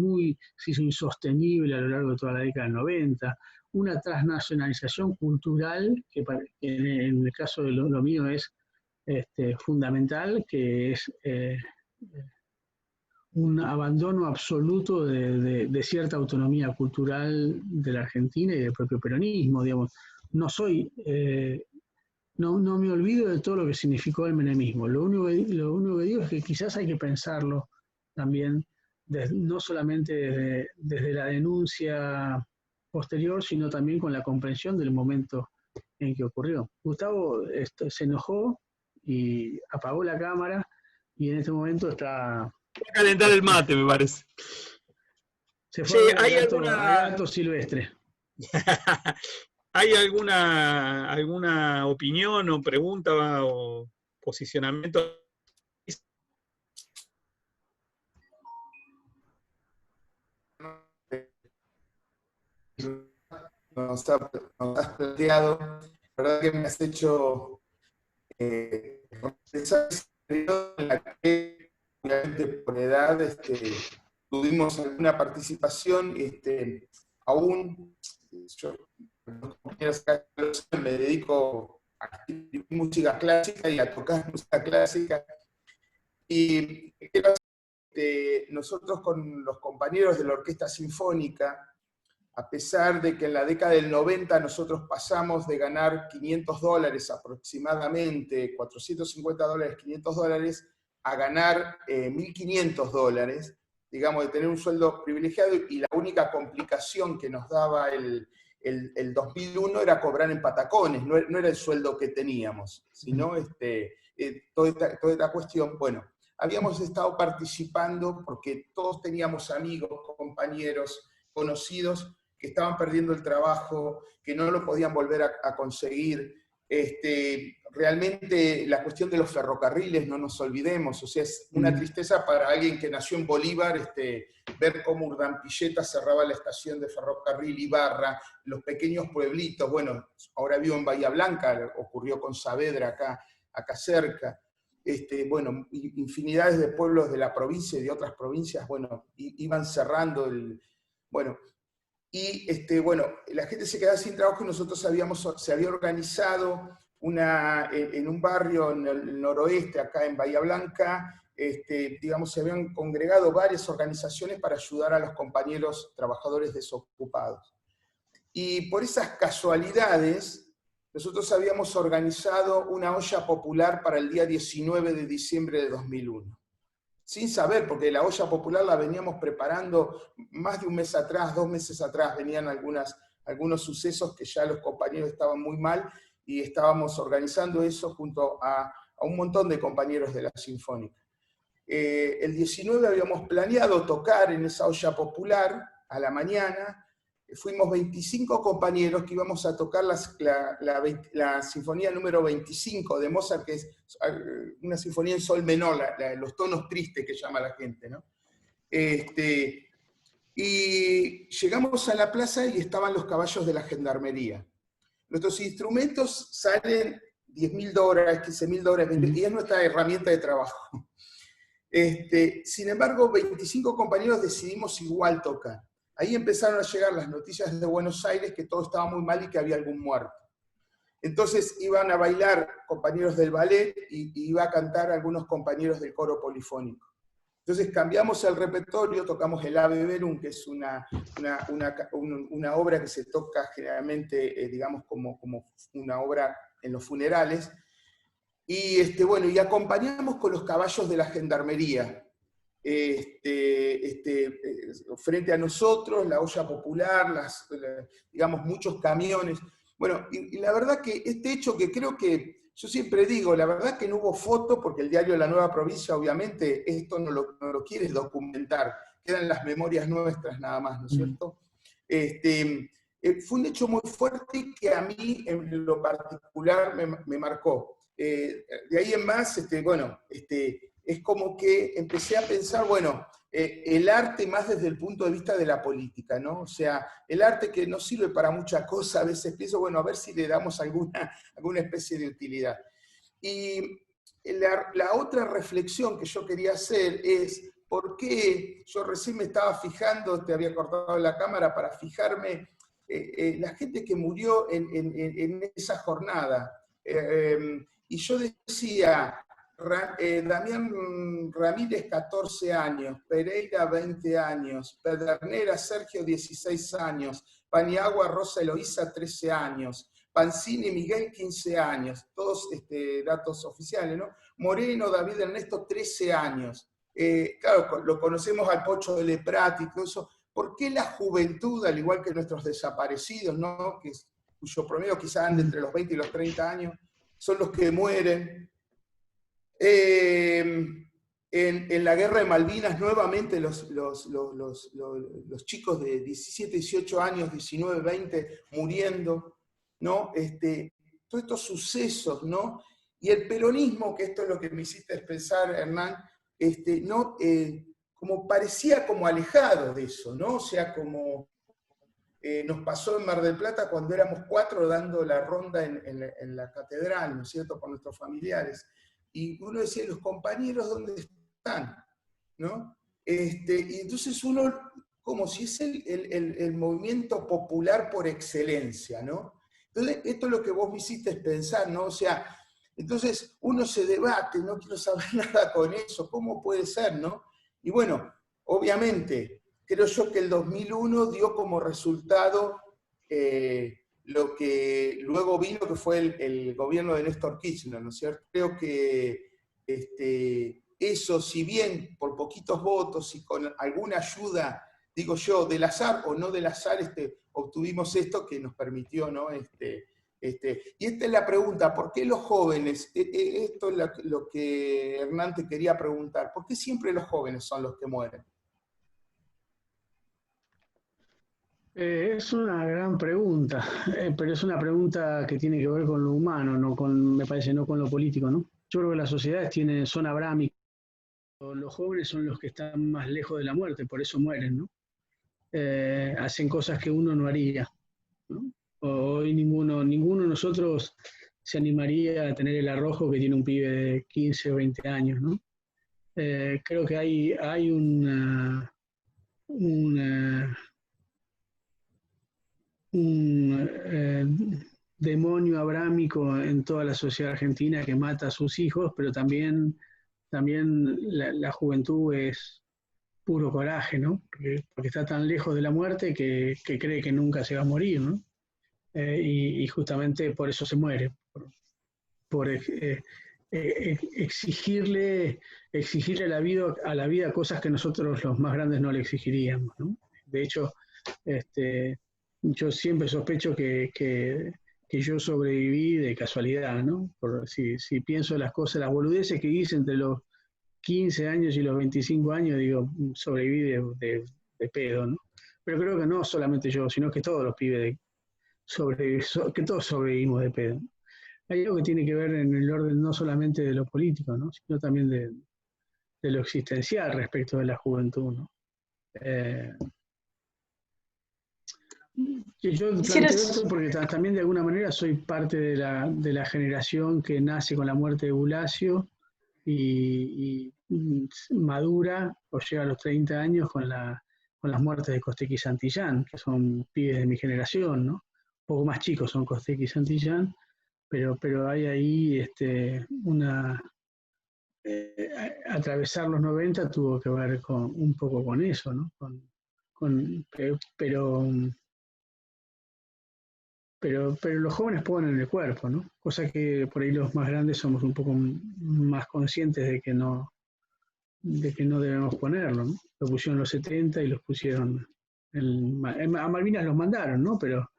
insostenible a lo largo de toda la década del 90, una transnacionalización cultural que en el caso de lo mío es fundamental, que es un abandono absoluto de cierta autonomía cultural de la Argentina y del propio peronismo, digamos. No me olvido de todo lo que significó el menemismo. Lo único que digo es que quizás hay que pensarlo también, no solamente desde la denuncia posterior, sino también con la comprensión del momento en que ocurrió. Gustavo se enojó y apagó la cámara y en este momento está... Voy a calentar el mate, me parece. Se fue a gato silvestre. ¿Hay alguna opinión o pregunta o posicionamiento? Nos has planteado, la verdad que me has hecho pensar en la que, obviamente por edad, tuvimos alguna participación, aún yo me dedico a escribir música clásica y a tocar música clásica, y nosotros con los compañeros de la Orquesta Sinfónica, a pesar de que en la década del 90 nosotros pasamos de ganar $500 aproximadamente, $450, $500, a ganar $1.500, digamos, de tener un sueldo privilegiado, y la única complicación que nos daba el 2001 era cobrar en patacones, no era el sueldo que teníamos, sino toda esta cuestión. Bueno, habíamos estado participando porque todos teníamos amigos, compañeros, conocidos, que estaban perdiendo el trabajo, que no lo podían volver a conseguir. Realmente la cuestión de los ferrocarriles, no nos olvidemos, o sea, es una tristeza para alguien que nació en Bolívar, ver cómo Urdampilleta cerraba la estación de ferrocarril Ibarra, los pequeños pueblitos. Bueno, ahora vivo en Bahía Blanca, ocurrió con Saavedra acá acá cerca. Bueno, infinidades de pueblos de la provincia y de otras provincias, bueno, iban cerrando bueno, y bueno, la gente se quedaba sin trabajo y nosotros se había organizado en un barrio en el noroeste, acá en Bahía Blanca, digamos, se habían congregado varias organizaciones para ayudar a los compañeros trabajadores desocupados. Y por esas casualidades, nosotros habíamos organizado una olla popular para el día 19 de diciembre de 2001. Sin saber, porque la olla popular la veníamos preparando más de un mes atrás, 2 meses atrás, venían algunos sucesos que ya los compañeros estaban muy mal y estábamos organizando eso junto a un montón de compañeros de la Sinfónica. El 19 habíamos planeado tocar en esa olla popular a la mañana. Fuimos 25 compañeros que íbamos a tocar la sinfonía número 25 de Mozart, que es una sinfonía en sol menor, los tonos tristes que llama la gente, ¿no? Y llegamos a la plaza y estaban los caballos de la gendarmería. Nuestros instrumentos salen $10.000, $15.000, $20.000, y es nuestra herramienta de trabajo. Sin embargo, 25 compañeros decidimos igual tocar. Ahí empezaron a llegar las noticias de Buenos Aires que todo estaba muy mal y que había algún muerto. Entonces iban a bailar compañeros del ballet y iba a cantar algunos compañeros del coro polifónico. Entonces cambiamos el repertorio, tocamos el Ave Verum, que es una obra que se toca generalmente, digamos, como una obra en los funerales. Y, bueno, y acompañamos con los caballos de la gendarmería. Frente a nosotros, la olla popular, digamos, muchos camiones. Bueno, y la verdad que este hecho que creo que, yo siempre digo, la verdad que no hubo foto, porque el diario La Nueva Provincia, obviamente, esto no lo quiere documentar, quedan las memorias nuestras nada más, ¿no es cierto? Fue un hecho muy fuerte que a mí, en lo particular, me marcó. De ahí en más, bueno, es como que empecé a pensar, bueno, el arte más desde el punto de vista de la política, ¿no? O sea, el arte que no sirve para muchas cosas, a veces pienso, bueno, a ver si le damos alguna especie de utilidad. Y la otra reflexión que yo quería hacer es, ¿por qué yo recién me estaba fijando, te había cortado la cámara para fijarme, la gente que murió en esa jornada? Y yo decía, Damián Ramírez, 14 años, Pereira, 20 años, Pedernera, Sergio, 16 años, Paniagua, Rosa Eloísa, 13 años, Pancini, Miguel, 15 años, todos datos oficiales, ¿no? Moreno, David Ernesto, 13 años. Claro, lo conocemos al Pocho de Leprat y todo eso. ¿Por qué la juventud, al igual que nuestros desaparecidos, ¿no? Cuyo promedio quizá ande entre los 20 y los 30 años, son los que mueren? En la guerra de Malvinas, nuevamente los chicos de 17, 18 años, 19, 20, muriendo, ¿no? Todos estos sucesos, ¿no? Y el peronismo, que esto es lo que me hiciste pensar, Hernán, ¿no? Como parecía como alejado de eso, ¿no? O sea, como nos pasó en Mar del Plata cuando éramos 4 dando la ronda en la catedral, ¿no es cierto?, con nuestros familiares. Y uno decía, ¿los compañeros dónde están? ¿No? Y entonces uno, como si es el movimiento popular por excelencia, ¿no? Entonces, esto es lo que vos me hiciste pensar, ¿no? O sea, entonces uno se debate, no quiero saber nada con eso, ¿cómo puede ser, no? Y bueno, obviamente, creo yo que el 2001 dio como resultado lo que luego vino, que fue el gobierno de Néstor Kirchner, ¿no es cierto? Creo que eso, si bien por poquitos votos y con alguna ayuda, digo yo, del azar o no del azar, obtuvimos esto que nos permitió, ¿no? Y esta es la pregunta, ¿por qué los jóvenes? Esto es lo que Hernán te quería preguntar, ¿por qué siempre los jóvenes son los que mueren? Es una gran pregunta, pero es una pregunta que tiene que ver con lo humano, me parece, no con lo político, ¿no? Yo creo que las sociedades son abrámicas, los jóvenes son los que están más lejos de la muerte, por eso mueren, ¿no? Hacen cosas que uno no haría, ¿no? Hoy ninguno de nosotros se animaría a tener el arrojo que tiene un pibe de 15 o 20 años, ¿no? Creo que hay un demonio abrámico en toda la sociedad argentina que mata a sus hijos, pero también la juventud es puro coraje, ¿no? Porque está tan lejos de la muerte que cree que nunca se va a morir, ¿no? Y justamente por eso se muere, por exigirle a la vida cosas que nosotros los más grandes no le exigiríamos, ¿no? De hecho, yo siempre sospecho que yo sobreviví de casualidad, ¿no? Si pienso las cosas, las boludeces que hice entre los 15 años y los 25 años, digo, sobreviví de pedo, ¿no? Pero creo que no solamente yo, sino que todos los pibes que todos sobrevivimos de pedo. Hay algo que tiene que ver en el orden no solamente de lo político, ¿no? Sino también de lo existencial respecto de la juventud, ¿no? Yo planteo esto porque también de alguna manera soy parte de la generación que nace con la muerte de Bulacio y madura o llega a los 30 años con las muertes de Costecchi y Santillán, que son pibes de mi generación, ¿no? Un poco más chicos son Costecchi y Santillán, pero hay ahí atravesar los 90 tuvo que ver un poco con eso, ¿no? Pero los jóvenes ponen el cuerpo, ¿no? Cosa que por ahí los más grandes somos un poco más conscientes de que no debemos ponerlo, ¿no? Lo pusieron en los 70 y los pusieron a Malvinas los mandaron, ¿no? Pero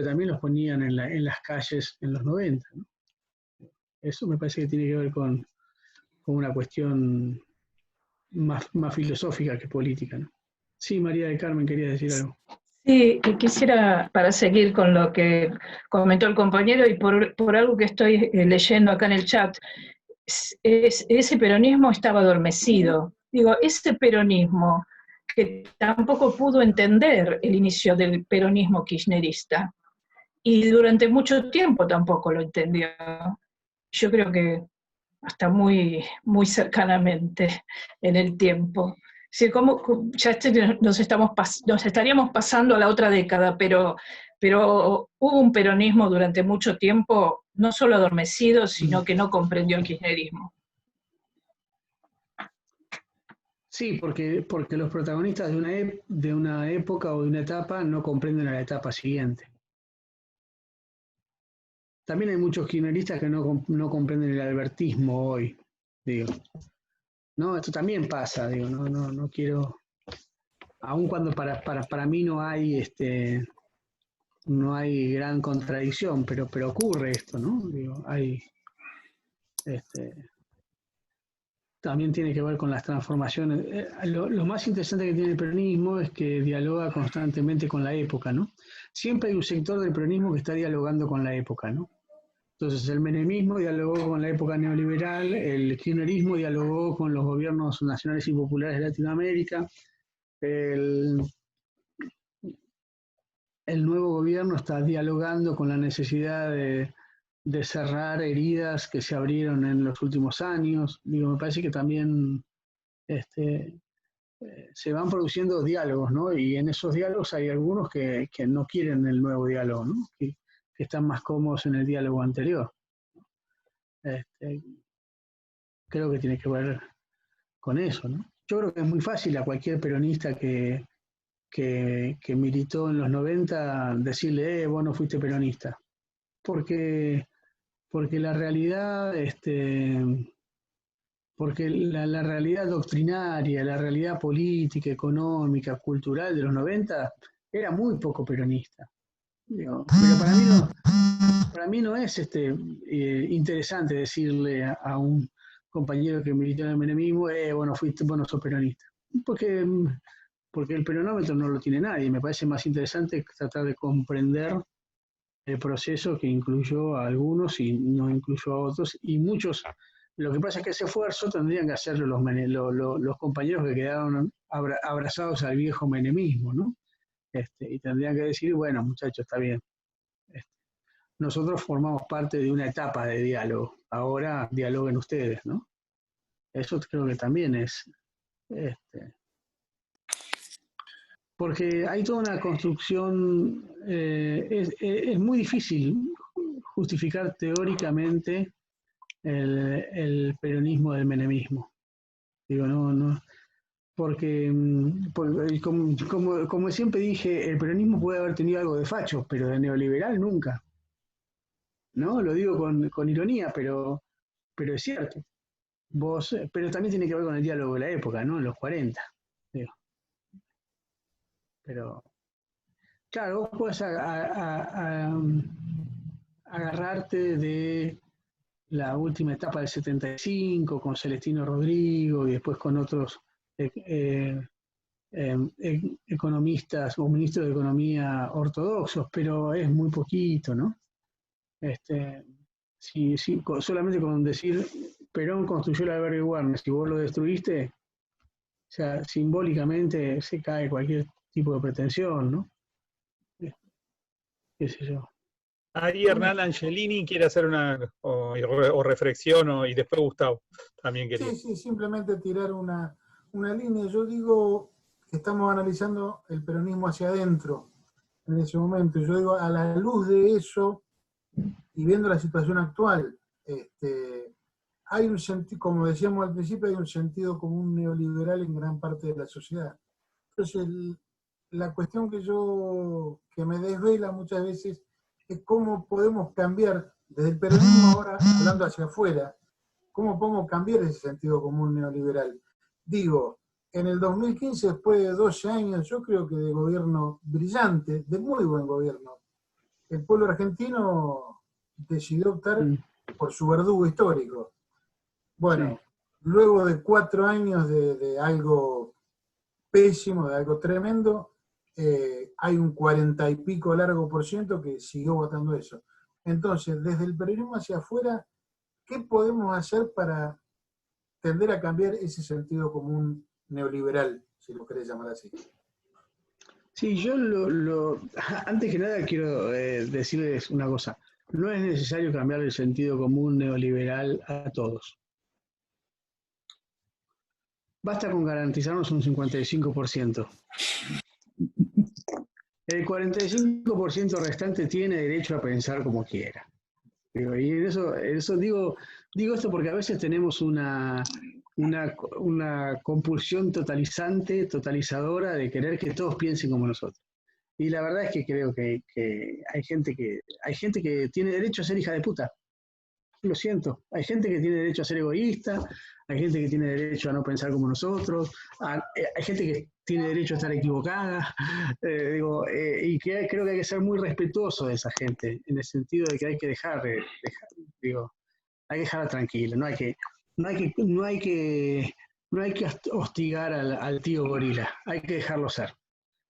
también los ponían en las calles en los 90, ¿no? Eso me parece que tiene que ver con una cuestión más filosófica que política, ¿no? Sí, María del Carmen, quería decir algo. Sí, quisiera, para seguir con lo que comentó el compañero y por algo que estoy leyendo acá en el chat, ese peronismo estaba adormecido. Digo, ese peronismo que tampoco pudo entender el inicio del peronismo kirchnerista y durante mucho tiempo tampoco lo entendió. Yo creo que hasta muy, muy cercanamente en el tiempo. Sí, ya nos estaríamos pasando a la otra década, pero hubo un peronismo durante mucho tiempo, no solo adormecido, sino que no comprendió el kirchnerismo. Sí, porque los protagonistas de una época o de una etapa no comprenden a la etapa siguiente. También hay muchos kirchneristas que no comprenden el albertismo hoy, digo. No, esto también pasa, digo, no quiero, aun cuando para mí no hay gran contradicción, pero ocurre esto, ¿no? Digo, también tiene que ver con las transformaciones. Lo más interesante que tiene el peronismo es que dialoga constantemente con la época, ¿no? Siempre hay un sector del peronismo que está dialogando con la época, ¿no? Entonces el menemismo dialogó con la época neoliberal, el kirchnerismo dialogó con los gobiernos nacionales y populares de Latinoamérica, el nuevo gobierno está dialogando con la necesidad de cerrar heridas que se abrieron en los últimos años. Digo, me parece que también se van produciendo diálogos, ¿no? Y en esos diálogos hay algunos que no quieren el nuevo diálogo, ¿no? Que están más cómodos en el diálogo anterior. Creo que tiene que ver con eso, ¿no? Yo creo que es muy fácil a cualquier peronista que militó en los 90 decirle, vos no fuiste peronista. Porque la realidad, porque la realidad doctrinaria, la realidad política, económica, cultural de los 90 era muy poco peronista. Digo, pero para mí no es interesante decirle a un compañero que militó en el menemismo, vos no sos peronista. Porque el peronómetro no lo tiene nadie. Me parece más interesante tratar de comprender el proceso que incluyó a algunos y no incluyó a otros. Y muchos, lo que pasa es que ese esfuerzo tendrían que hacerlo los compañeros que quedaron abrazados al viejo menemismo, ¿no? Y tendrían que decir, bueno, muchachos, está bien. nosotros formamos parte de una etapa de diálogo. Ahora dialoguen ustedes, ¿no? Eso creo que también es... porque hay toda una construcción, es muy difícil justificar teóricamente el peronismo del menemismo. Digo, no, porque como siempre dije, el peronismo puede haber tenido algo de facho, pero de neoliberal nunca. ¿No? Lo digo con ironía, pero es cierto. Pero también tiene que ver con el diálogo de la época, ¿no? En los 40. Digo. Pero, claro, vos puedes agarrarte de la última etapa del 75, con Celestino Rodrigo y después con otros economistas o ministros de Economía ortodoxos, pero es muy poquito, ¿no? Sí, solamente con decir Perón construyó el albergue Warner, si vos lo destruiste, o sea, simbólicamente se cae cualquier tipo de pretensión, ¿no? Qué sé yo. Ahí Hernán Angelini quiere hacer una o reflexión, y después Gustavo también quería. Sí, simplemente tirar una línea. Yo digo que estamos analizando el peronismo hacia adentro en ese momento. Yo digo, a la luz de eso y viendo la situación actual, hay un sentido, como decíamos al principio, hay un sentido común neoliberal en gran parte de la sociedad. Entonces, la cuestión que me desvela muchas veces es cómo podemos cambiar, desde el peronismo ahora, hablando hacia afuera, cómo podemos cambiar ese sentido común neoliberal. Digo, en el 2015, después de 12 años, yo creo que de gobierno brillante, de muy buen gobierno, el pueblo argentino decidió optar por su verdugo histórico. Bueno, luego de 4 años de algo pésimo, de algo tremendo, hay un 40 y pico largo por ciento que siguió votando eso. Entonces, desde el peronismo hacia afuera, ¿qué podemos hacer para tender a cambiar ese sentido común neoliberal, si lo querés llamar así? Sí, yo antes que nada quiero decirles una cosa. No es necesario cambiar el sentido común neoliberal a todos. Basta con garantizarnos un 55%. El 45% restante tiene derecho a pensar como quiera. Y eso digo esto porque a veces tenemos una compulsión totalizadora de querer que todos piensen como nosotros. Y la verdad es que creo que hay gente que tiene derecho a ser hija de puta. Lo siento. Hay gente que tiene derecho a ser egoísta, hay gente que tiene derecho a no pensar como nosotros, hay gente que tiene derecho a estar equivocada, y que creo que hay que ser muy respetuoso de esa gente, en el sentido de que hay que hay que dejarla tranquila, no hay que hostigar al tío gorila, hay que dejarlo ser.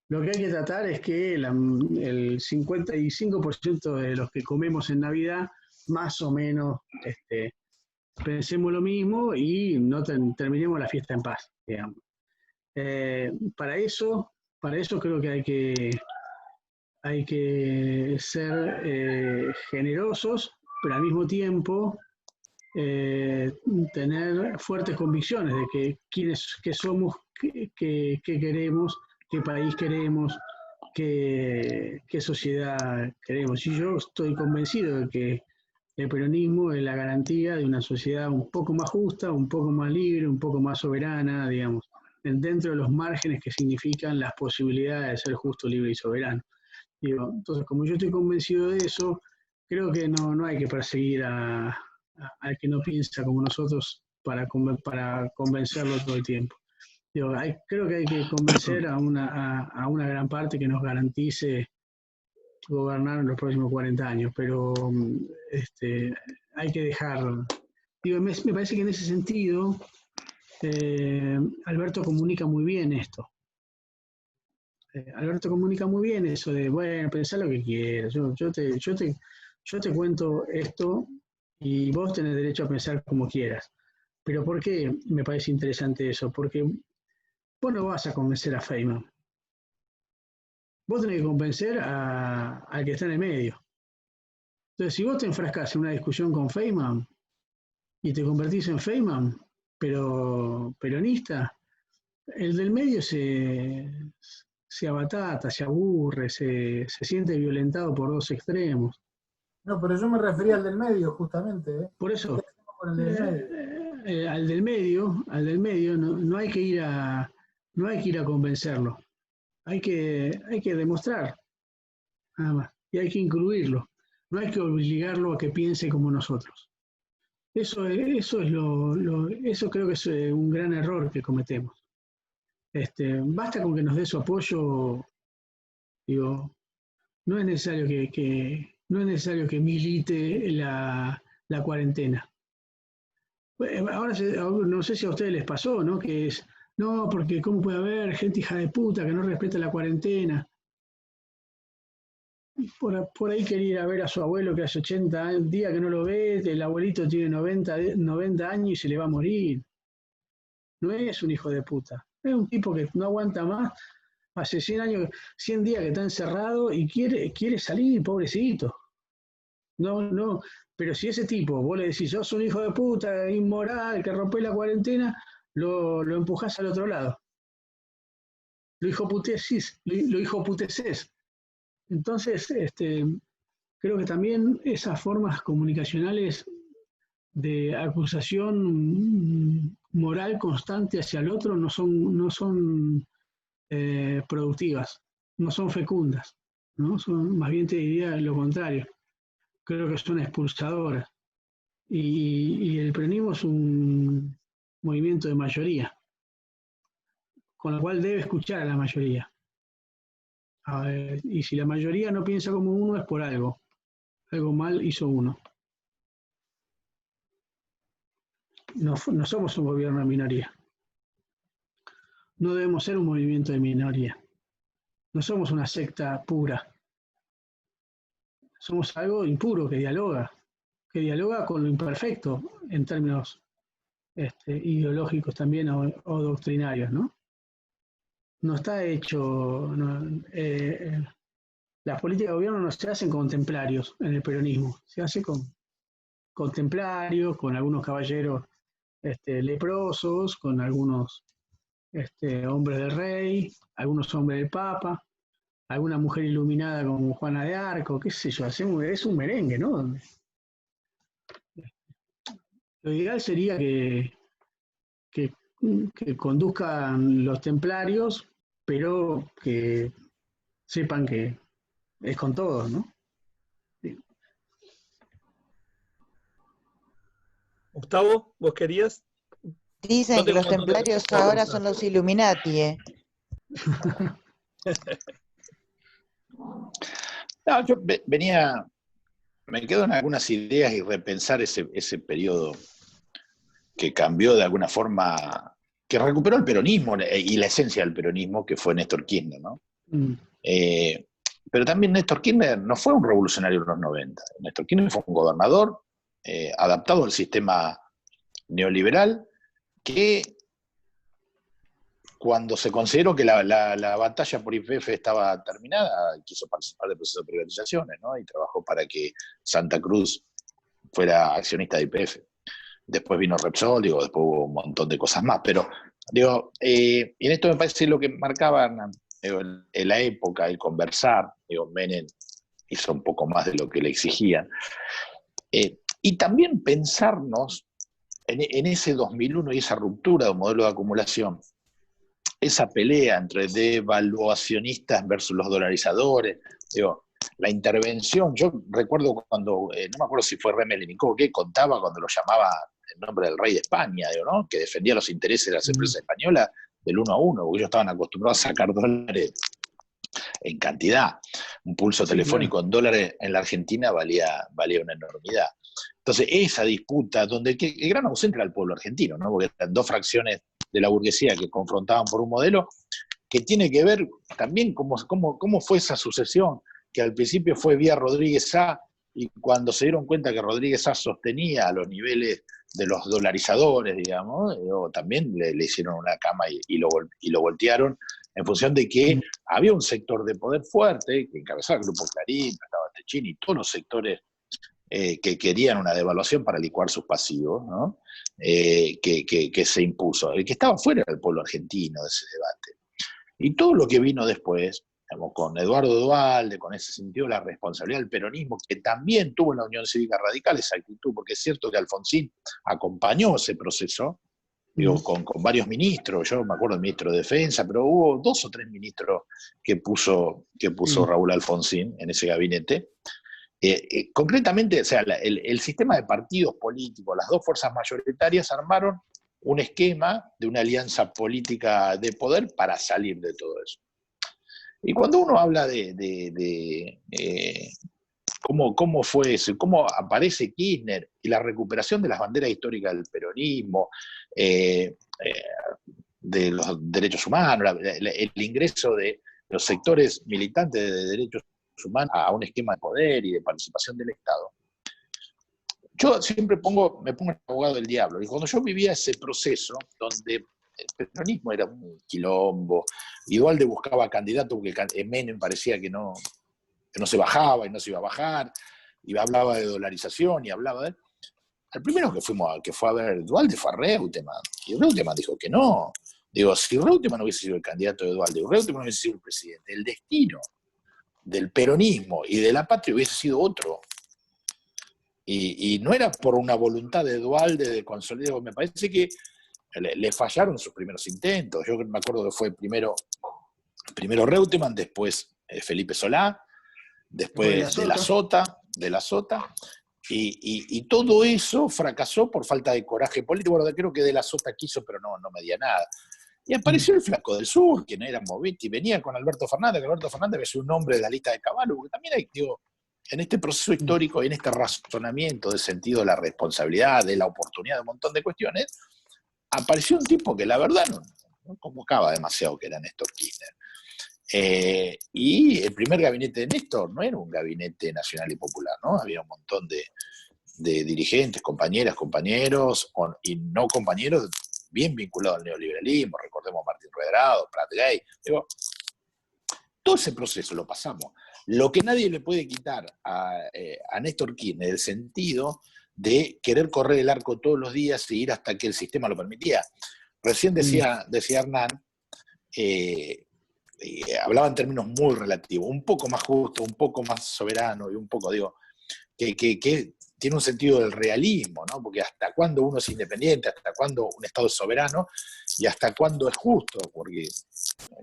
Lo que hay que tratar es que el 55% de los que comemos en Navidad más o menos pensemos lo mismo y no terminemos la fiesta en paz, digamos. Para eso creo que hay que ser generosos, pero al mismo tiempo tener fuertes convicciones de que qué somos, qué queremos, qué país queremos, qué sociedad queremos. Y yo estoy convencido de que el peronismo es la garantía de una sociedad un poco más justa, un poco más libre, un poco más soberana, digamos, dentro de los márgenes que significan las posibilidades de ser justo, libre y soberano. Entonces, como yo estoy convencido de eso, creo que no hay que perseguir al que no piensa como nosotros para convencerlo todo el tiempo. Creo que hay que convencer a una gran parte que nos garantice gobernar en los próximos 40 años, pero hay que dejar... me parece que en ese sentido Alberto comunica muy bien esto. Alberto comunica muy bien eso de, bueno, pensá lo que quieras, yo te cuento esto y vos tenés derecho a pensar como quieras. Pero ¿por qué me parece interesante eso? Porque vos no vas a convencer a Feynman. Vos tenés que convencer al que está en el medio. Entonces, si vos te enfrascás en una discusión con Feynman y te convertís en Feynman, pero peronista, el del medio se abatata, se aburre, se siente violentado por dos extremos. No, pero yo me refería al del medio, justamente. Por eso, ¿Qué hacemos con el del medio? al del medio no hay que ir a convencerlo. Hay que demostrar, nada más. Y hay que incluirlo. No hay que obligarlo a que piense como nosotros. Eso creo que es un gran error que cometemos. Basta con que nos dé su apoyo, digo, no es necesario que milite la cuarentena. Ahora no sé si a ustedes les pasó, ¿no? Que es, no, porque cómo puede haber gente hija de puta que no respeta la cuarentena. Por ahí quería ir a ver a su abuelo que hace 80 días que no lo ve, el abuelito tiene 90 años y se le va a morir. No es un hijo de puta, es un tipo que no aguanta más, hace 100 días que está encerrado y quiere salir, pobrecito. No, pero si ese tipo, vos le decís, sos un hijo de puta, inmoral, que rompe la cuarentena, lo empujás al otro lado. Lo hijoputeces. Entonces, creo que también esas formas comunicacionales de acusación moral constante hacia el otro no son productivas, no son fecundas, ¿no? Son, más bien te diría lo contrario. Creo que son expulsadoras. Y el peronismo es un movimiento de mayoría, con lo cual debe escuchar a la mayoría. Y si la mayoría no piensa como uno es por algo mal hizo uno. No somos un gobierno de minoría. No debemos ser un movimiento de minoría. No somos una secta pura. Somos algo impuro que dialoga con lo imperfecto en términos ideológicos también o doctrinarios, ¿no? No está hecho. Las políticas de gobierno no se hacen con templarios en el peronismo, se hace con templarios, con algunos caballeros leprosos, con algunos hombres del rey, algunos hombres del papa, alguna mujer iluminada como Juana de Arco, qué sé yo, es un merengue, ¿no? Lo ideal sería que conduzcan los templarios, pero que sepan que es con todos, ¿no? Gustavo, ¿vos querías? Dicen que los templarios ahora son los Illuminati, No, yo me quedo en algunas ideas y repensar ese periodo que cambió de alguna forma, que recuperó el peronismo y la esencia del peronismo, que fue Néstor Kirchner, ¿no? Pero también Néstor Kirchner no fue un revolucionario en los 90. Néstor Kirchner fue un gobernador adaptado al sistema neoliberal que cuando se consideró que la batalla por YPF estaba terminada, quiso participar del proceso de privatizaciones, ¿no? Y trabajó para que Santa Cruz fuera accionista de YPF. Después vino Repsol, después hubo un montón de cosas más, pero y en esto me parece lo que marcaban en la época, el conversar, Menem hizo un poco más de lo que le exigían, y también pensarnos en ese 2001 y esa ruptura de un modelo de acumulación, esa pelea entre devaluacionistas versus los dolarizadores, la intervención. Yo recuerdo cuando, no me acuerdo si fue Remeleniko que contaba cuando lo llamaba en nombre del rey de España, ¿no? Que defendía los intereses de las empresas españolas del 1 a 1, porque ellos estaban acostumbrados a sacar dólares en cantidad. Un pulso telefónico en dólares en la Argentina valía una enormidad. Entonces, esa disputa, donde el gran ausente era el pueblo argentino, ¿no? Porque eran dos fracciones de la burguesía que confrontaban por un modelo que tiene que ver también cómo fue esa sucesión, que al principio fue vía Rodríguez Sá, y cuando se dieron cuenta que Rodríguez Sá sostenía a los niveles de los dolarizadores, digamos, también le hicieron una cama y lo voltearon en función de que había un sector de poder fuerte, que encabezaba el Grupo Clarín, estaba Techini y todos los sectores que querían una devaluación para licuar sus pasivos, ¿no? Que se impuso, el que estaba fuera del pueblo argentino de ese debate. Y todo lo que vino después, digamos, con Eduardo Duhalde, con ese sentido de la responsabilidad del peronismo, que también tuvo en la Unión Cívica Radical esa actitud, porque es cierto que Alfonsín acompañó ese proceso, digo, con varios ministros, yo me acuerdo del ministro de Defensa, pero hubo 2 o 3 ministros que puso Raúl Alfonsín en ese gabinete. Concretamente, o sea, el sistema de partidos políticos, las 2 fuerzas mayoritarias armaron un esquema de una alianza política de poder para salir de todo eso. Y cuando uno habla de cómo fue eso, cómo aparece Kirchner y la recuperación de las banderas históricas del peronismo, de los derechos humanos, el ingreso de los sectores militantes de derechos humanos a un esquema de poder y de participación del Estado. Yo siempre me pongo el abogado del diablo, y cuando yo vivía ese proceso donde el peronismo era un quilombo, y Duhalde buscaba candidato porque Menem parecía que no se bajaba y no se iba a bajar, y hablaba de dolarización y hablaba de... El primero que fue a ver Duhalde fue a Reutemann, y Reutemann dijo que no. Digo, si Reutemann hubiese sido el candidato de Duhalde, Reutemann hubiese sido el presidente, el destino del peronismo y de la patria hubiese sido otro. Y no era por una voluntad de Duhalde de consolidar, me parece que le fallaron sus primeros intentos. Yo me acuerdo que fue primero Reutemann, después Felipe Solá, después de la Sota, y todo eso fracasó por falta de coraje político. Bueno, creo que de la Sota quiso, pero no medía nada. Y apareció el Flaco del Sur, que no era Moviti, venía con Alberto Fernández, que Alberto Fernández es un nombre de la lista de Caballo, porque también hay, digo, en este proceso histórico, en este razonamiento del sentido de la responsabilidad, de la oportunidad, de un montón de cuestiones, apareció un tipo que la verdad no convocaba demasiado, que era Néstor Kirchner. Y el primer gabinete de Néstor no era un gabinete nacional y popular, ¿no? Había un montón de dirigentes, compañeras, compañeros, y no compañeros bien vinculados al neoliberalismo, recordemos Martín Redrado, Prat Gay. Digo, todo ese proceso lo pasamos. Lo que nadie le puede quitar a Néstor Kirchner, el sentido de querer correr el arco todos los días y ir hasta que el sistema lo permitía. Recién decía Hernán, hablaba en términos muy relativos, un poco más justo, un poco más soberano y un poco, digo, que tiene un sentido del realismo, ¿no? Porque hasta cuándo uno es independiente, hasta cuándo un Estado es soberano y hasta cuándo es justo, porque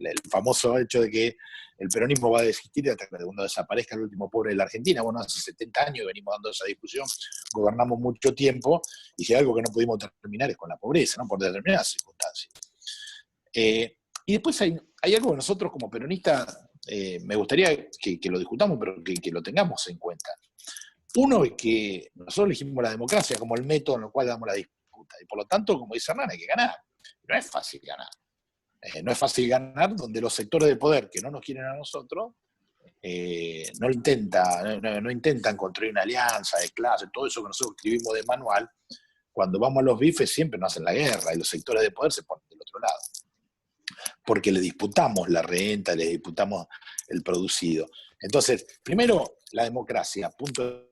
el famoso hecho de que el peronismo va a desistir hasta que cuando desaparezca el último pobre de la Argentina. Bueno, hace 70 años venimos dando esa discusión, gobernamos mucho tiempo, y si hay algo que no pudimos terminar es con la pobreza, ¿no? Por determinadas circunstancias. Y después hay algo que nosotros como peronistas, me gustaría que lo discutamos, pero que lo tengamos en cuenta. Uno es que nosotros elegimos la democracia como el método en el cual damos la disputa, y por lo tanto, como dice Hernán, hay que ganar. No es fácil ganar. No es fácil ganar donde los sectores de poder que no nos quieren a nosotros no intentan construir una alianza de clase, todo eso que nosotros escribimos de manual. Cuando vamos a los bifes siempre nos hacen la guerra y los sectores de poder se ponen del otro lado, porque le disputamos la renta, le disputamos el producido. Entonces, primero, la democracia, punto.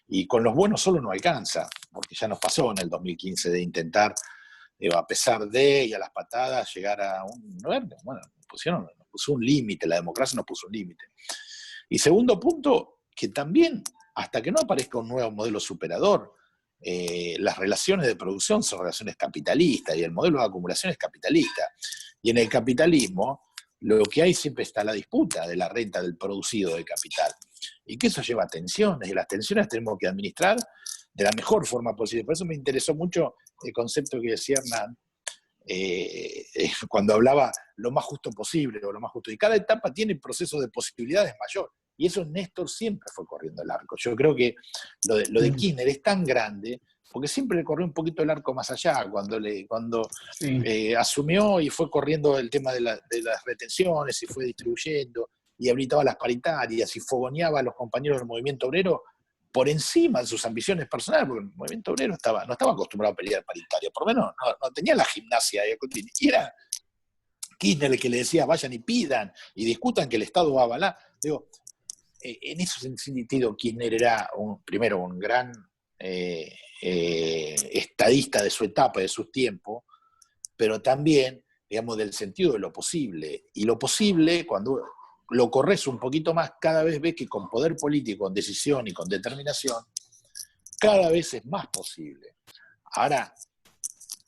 Y con los buenos solo no alcanza, porque ya nos pasó en el 2015 de intentar, a pesar de y a las patadas, llegar a un... Bueno, nos puso un límite, la democracia nos puso un límite. Y segundo punto, que también, hasta que no aparezca un nuevo modelo superador, las relaciones de producción son relaciones capitalistas, y el modelo de acumulación es capitalista. Y en el capitalismo, lo que hay siempre está la disputa de la renta del producido de capital. Y que eso lleva a tensiones, y las tensiones tenemos que administrar de la mejor forma posible. Por eso me interesó mucho el concepto que decía Hernán, cuando hablaba lo más justo posible, o lo más justo. Y cada etapa tiene procesos de posibilidades mayor. Y eso Néstor siempre fue corriendo el arco. Yo creo que lo de Kirchner es tan grande, porque siempre le corrió un poquito el arco más allá, cuando asumió y fue corriendo el tema de las retenciones, y fue distribuyendo, y habilitaba las paritarias, y fogoneaba a los compañeros del movimiento obrero por encima de sus ambiciones personales, porque el movimiento obrero no estaba acostumbrado a pelear paritarias, por lo menos no tenía la gimnasia de continua. Y era Kirchner el que le decía, vayan y pidan, y discutan que el Estado va a avalar. Digo, en ese sentido Kirchner era primero un gran estadista de su etapa, de sus tiempos, pero también, digamos, del sentido de lo posible. Y lo posible, cuando lo corres un poquito más, cada vez ves que con poder político, con decisión y con determinación, cada vez es más posible. Ahora,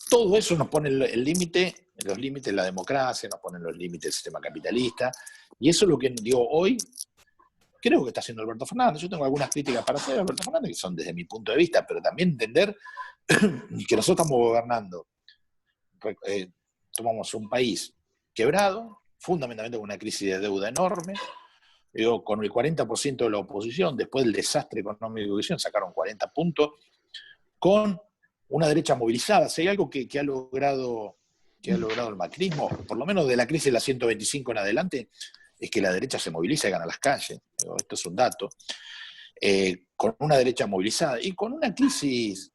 todo eso nos pone el límite, los límites de la democracia, nos ponen los límites del sistema capitalista, y eso es lo que digo hoy, creo que está haciendo Alberto Fernández. Yo tengo algunas críticas para hacer a Alberto Fernández, que son desde mi punto de vista, pero también entender que nosotros estamos gobernando, tomamos un país quebrado, fundamentalmente con una crisis de deuda enorme, digo, con el 40% de la oposición, después del desastre económico que hicieron, sacaron 40 puntos, con una derecha movilizada. Si hay algo que ha logrado el macrismo, por lo menos de la crisis de la 125 en adelante, es que la derecha se moviliza y gana las calles. Esto es un dato. Con una derecha movilizada y con una crisis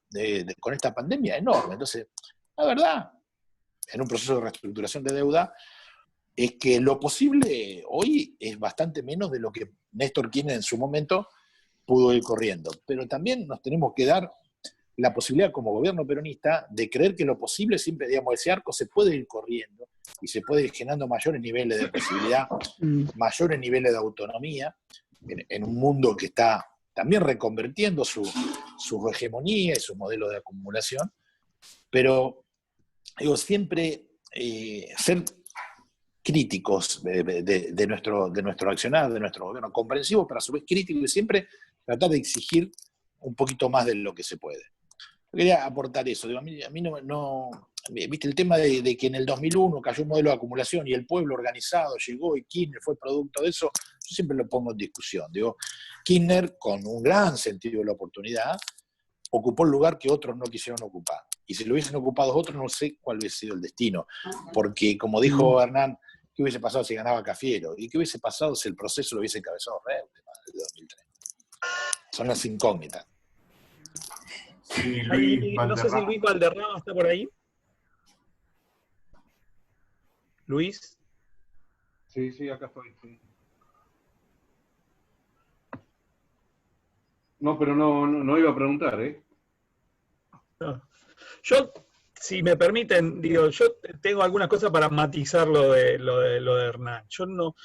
con esta pandemia enorme. Entonces, la verdad, en un proceso de reestructuración de deuda, es que lo posible hoy es bastante menos de lo que Néstor Kirchner en su momento pudo ir corriendo. Pero también nos tenemos que dar la posibilidad como gobierno peronista de creer que lo posible siempre, digamos, ese arco se puede ir corriendo y se puede ir generando mayores niveles de posibilidad, mayores niveles de autonomía en un mundo que está también reconvirtiendo su hegemonía y su modelo de acumulación. Pero digo, siempre ser críticos de nuestro accionar, de nuestro gobierno, comprensivos, pero a su vez críticos, y siempre tratar de exigir un poquito más de lo que se puede. Yo quería aportar eso. Digo, a mí no viste el tema de que en el 2001 cayó un modelo de acumulación y el pueblo organizado llegó y Kirchner fue producto de eso. Yo siempre lo pongo en discusión. Digo, Kirchner, con un gran sentido de la oportunidad, ocupó el lugar que otros no quisieron ocupar. Y si lo hubiesen ocupado otros, no sé cuál hubiese sido el destino. Porque, como dijo Hernán, ¿qué hubiese pasado si ganaba Cafiero? ¿Y qué hubiese pasado si el proceso lo hubiese encabezado Reutemann en el 2003? Son las incógnitas. Sí, no sé si Luis Valderrama está por ahí. Luis. Sí, acá estoy. Sí. No, pero no iba a preguntar, ¿eh? No. Yo, si me permiten, digo, yo tengo algunas cosas para matizar lo de Hernán. Yo no,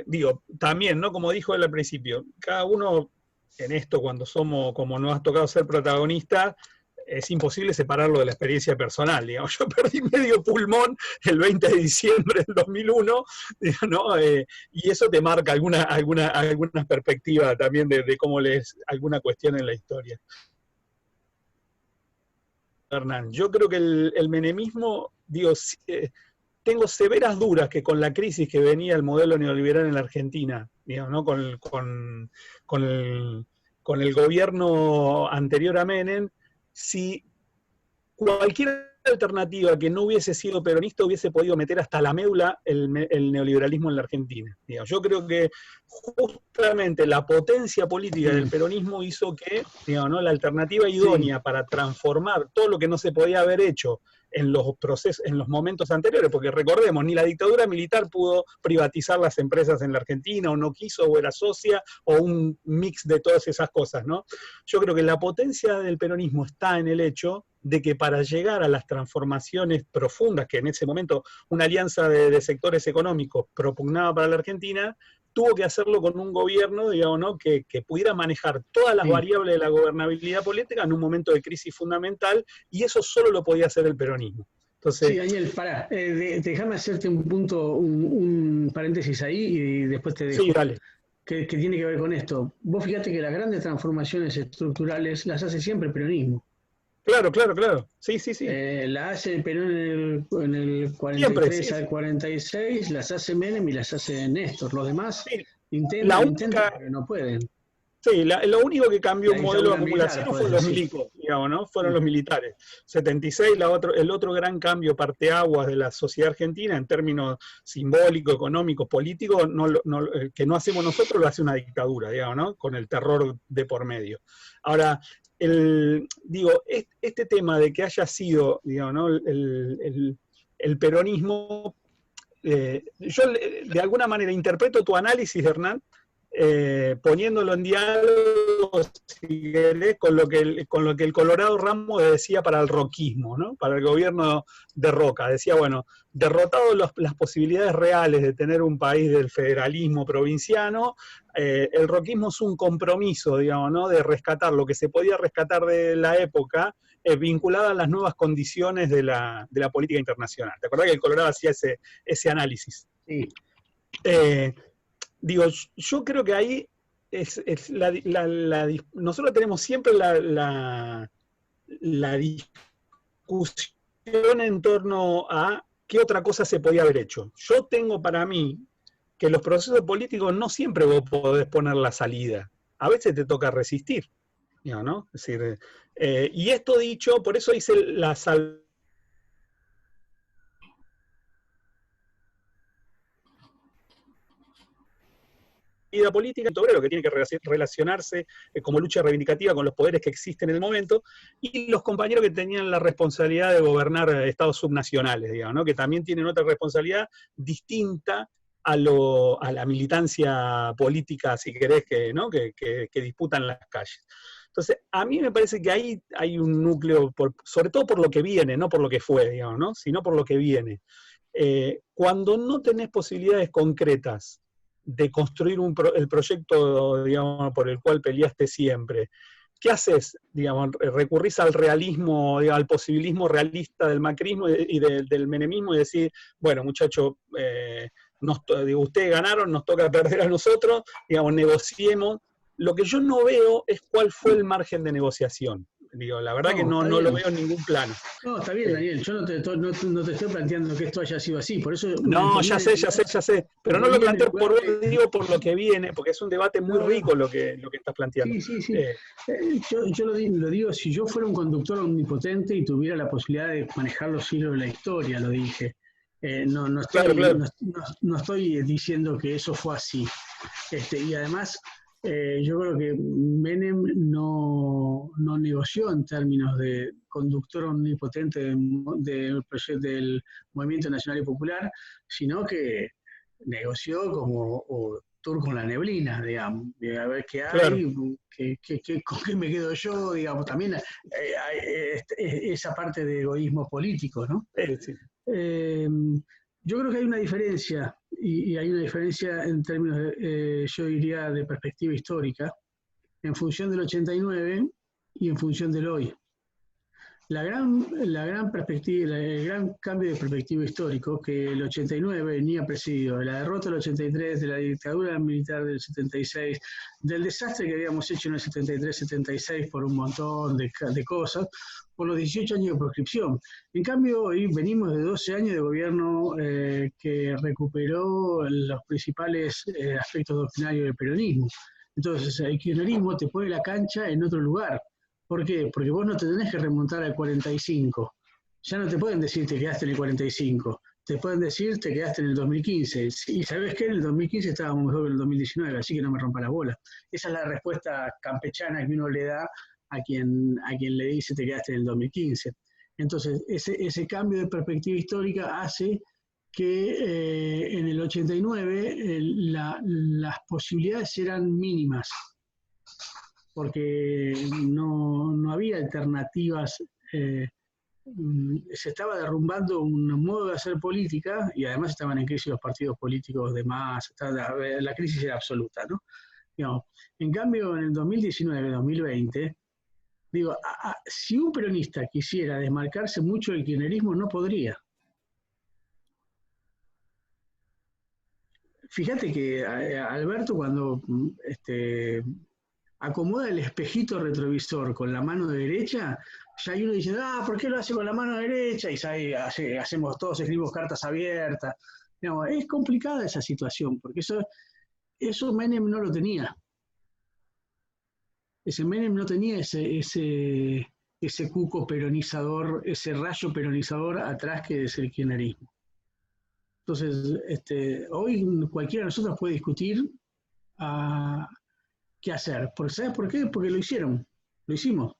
digo, también, ¿no? Como dijo él al principio, cada uno en esto, cuando como nos ha tocado ser protagonista, es imposible separarlo de la experiencia personal, digamos. Yo perdí medio pulmón el 20 de diciembre del 2001, ¿no? Y eso te marca alguna perspectiva también de cómo lees alguna cuestión en la historia. Hernán, yo creo que el menemismo, digo, tengo severas dudas que con la crisis que venía el modelo neoliberal en la Argentina, digamos, ¿no? con el gobierno anterior a Menem, si cualquier alternativa que no hubiese sido peronista hubiese podido meter hasta la médula el neoliberalismo en la Argentina. Digamos, yo creo que justamente la potencia política del peronismo hizo que, digamos, ¿no? La alternativa idónea para transformar todo lo que no se podía haber hecho en los procesos, en los momentos anteriores, porque recordemos, ni la dictadura militar pudo privatizar las empresas en la Argentina, o no quiso, o era socia, o un mix de todas esas cosas, ¿no? Yo creo que la potencia del peronismo está en el hecho de que para llegar a las transformaciones profundas que en ese momento una alianza de sectores económicos propugnaba para la Argentina, tuvo que hacerlo con un gobierno, digamos, ¿no? que pudiera manejar todas las variables de la gobernabilidad política en un momento de crisis fundamental, y eso solo lo podía hacer el peronismo. Entonces, sí, Daniel, pará, déjame hacerte un paréntesis ahí y después te dejo. Sí, dale. Que tiene que ver con esto. Vos fíjate que las grandes transformaciones estructurales las hace siempre el peronismo. Claro. Sí. La hace Perón en el 43 siempre, al 46, las hace Menem y las hace Néstor. Los demás intentan, pero no pueden. Sí, lo único que cambió un modelo de acumulación fueron los milicos, digamos, ¿no? Fueron los militares. 76, el otro gran cambio parteaguas de la sociedad argentina en términos simbólicos, económicos, políticos, que no hacemos nosotros, lo hace una dictadura, digamos, ¿no? Con el terror de por medio. Ahora, este tema de que haya sido, digamos, ¿no? el peronismo, yo de alguna manera interpreto tu análisis, Hernán, poniéndolo en diálogo, si querés, con lo que el Colorado Ramos decía para el roquismo, ¿no? Para el gobierno de Roca. Decía, bueno, derrotado las posibilidades reales de tener un país del federalismo provinciano, el roquismo es un compromiso, digamos, ¿no? De rescatar lo que se podía rescatar de la época, vinculada a las nuevas condiciones de la política internacional. ¿Te acordás que el Colorado hacía ese análisis? Sí. Digo, yo creo que ahí nosotros tenemos siempre la discusión en torno a qué otra cosa se podía haber hecho. Yo tengo para mí que los procesos políticos no siempre vos podés poner la salida. A veces te toca resistir, ¿no? Es decir, y esto dicho, por eso hice la salvedad vida política, obrero, que tiene que relacionarse como lucha reivindicativa con los poderes que existen en el momento, y los compañeros que tenían la responsabilidad de gobernar estados subnacionales, digamos, ¿no? Que también tienen otra responsabilidad distinta a la militancia política, si querés, ¿no? que disputan las calles. Entonces, a mí me parece que ahí hay un núcleo, sobre todo por lo que viene, no por lo que fue, digamos, ¿no? Sino por lo que viene. Cuando no tenés posibilidades concretas de construir el proyecto, digamos, por el cual peleaste siempre, ¿qué haces? Digamos, recurrís al realismo, digamos, al posibilismo realista del macrismo y del menemismo y decís, bueno, muchachos, ustedes ganaron, nos toca perder a nosotros, digamos, negociemos. Lo que yo no veo es cuál fue el margen de negociación. Digo, la verdad que no lo veo en ningún plano. No, está bien, Daniel, yo no te estoy planteando que esto haya sido así, por eso... No, ya sé, pero no lo planteo digo por lo que viene, porque es un debate muy rico lo que estás planteando. Sí. Yo lo digo, si yo fuera un conductor omnipotente y tuviera la posibilidad de manejar los hilos de la historia, lo dije. No estoy diciendo que eso fue así. Y además... yo creo que Menem no negoció en términos de conductor omnipotente del Movimiento Nacional y Popular, sino que negoció como tour con la neblina, digamos, a ver qué hay, claro. Con qué me quedo yo, digamos, también esa parte de egoísmo político, ¿no? Sí. Yo creo que hay una diferencia, y hay una diferencia en términos, yo diría, de perspectiva histórica, en función del 89 y en función del hoy. La gran perspectiva, el gran cambio de perspectiva histórico, que el 89 venía precedido de la derrota del 83, de la dictadura militar del 76, del desastre que habíamos hecho en el 73-76 por un montón de cosas, por los 18 años de proscripción. En cambio, hoy venimos de 12 años de gobierno que recuperó los principales aspectos doctrinarios del peronismo. Entonces, el kirchnerismo te pone la cancha en otro lugar. ¿Por qué? Porque vos no te tenés que remontar al 45. Ya no te pueden decir te quedaste en el 45. Te pueden decir te quedaste en el 2015. Y sabés que en el 2015 estábamos mejor que en el 2019, así que no me rompa la bola. Esa es la respuesta campechana que uno le da a quien le dice te quedaste en el 2015. Entonces, ese cambio de perspectiva histórica hace que en el 89 las posibilidades eran mínimas, porque no había alternativas, se estaba derrumbando un modo de hacer política y además estaban en crisis los partidos políticos de más, la crisis era absoluta, ¿no? Digamos, en cambio, en el 2019-2020, digo, si un peronista quisiera desmarcarse mucho del kirchnerismo, no podría. Fíjate que Alberto, cuando acomoda el espejito retrovisor con la mano derecha, ya hay uno dice, ¿por qué lo hace con la mano derecha? Y hacemos todos, escribimos cartas abiertas. Digamos, es complicada esa situación, porque eso Menem no lo tenía. Menem no tenía ese cuco peronizador, ese rayo peronizador atrás que es el kirchnerismo. Entonces, hoy cualquiera de nosotros puede discutir qué hacer. ¿Sabes por qué? Porque lo hicieron, lo hicimos.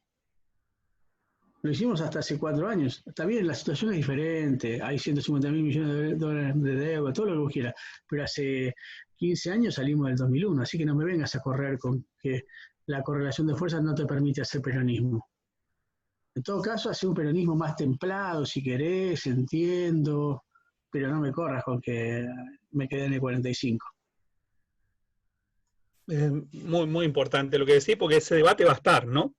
Lo hicimos hasta hace 4 años. Está bien, la situación es diferente, hay 150.000 millones de dólares de deuda, todo lo que vos quieras, pero hace 15 años salimos del 2001, así que no me vengas a correr con que la correlación de fuerzas no te permite hacer peronismo. En todo caso, hace un peronismo más templado, si querés, entiendo, pero no me corras con que me quedé en el 45. Muy, muy importante lo que decís, porque ese debate va a estar, ¿no?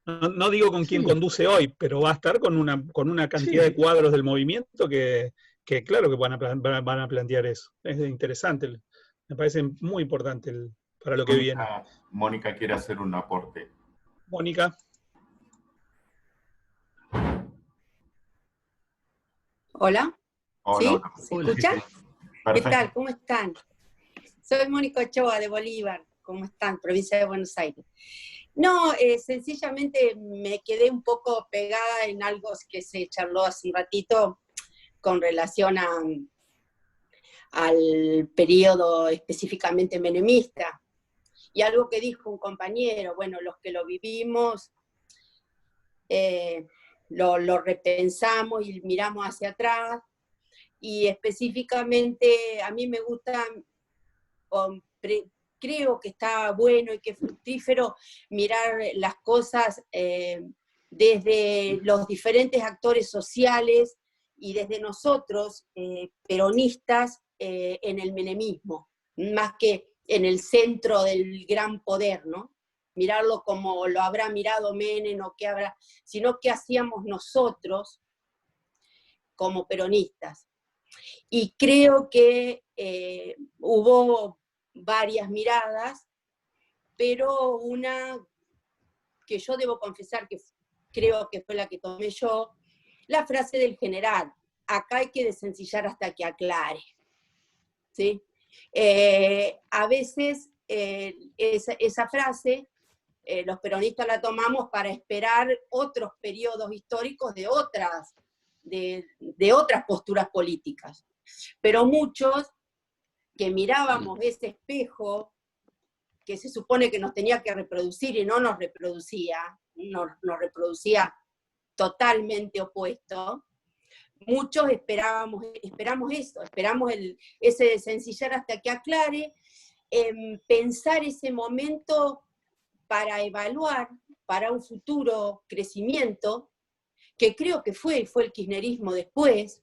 No digo con quién conduce hoy, pero va a estar con una cantidad de cuadros del movimiento que claro que van a plantear eso. Es interesante, me parece muy importante para lo que viene. Mónica quiere hacer un aporte. Mónica. Hola. Hola, ¿Sí? hola. ¿Se escucha? Perfecto. ¿Qué tal? ¿Cómo están? Soy Mónica Ochoa de Bolívar. ¿Cómo están? Provincia de Buenos Aires. No, sencillamente me quedé un poco pegada en algo que se charló hace un ratito con relación al periodo específicamente menemista. Y algo que dijo un compañero, bueno, los que lo vivimos, lo repensamos y miramos hacia atrás. Y específicamente a mí me gusta, creo que está bueno y que es fructífero mirar las cosas desde los diferentes actores sociales y desde nosotros, peronistas, en el menemismo, más que en el centro del gran poder, ¿no? Mirarlo como lo habrá mirado Menem o qué habrá, sino qué hacíamos nosotros como peronistas. Y creo que hubo varias miradas, pero una que yo debo confesar que creo que fue la que tomé yo, la frase del general: acá hay que desencillar hasta que aclare. ¿Sí? A veces esa frase los peronistas la tomamos para esperar otros periodos históricos de otras posturas políticas. Pero muchos que mirábamos ese espejo que se supone que nos tenía que reproducir y no nos reproducía, nos reproducía totalmente opuesto, muchos esperamos eso, esperamos ese desencillar hasta que aclare, pensar ese momento para evaluar para un futuro crecimiento, que creo que fue el kirchnerismo después.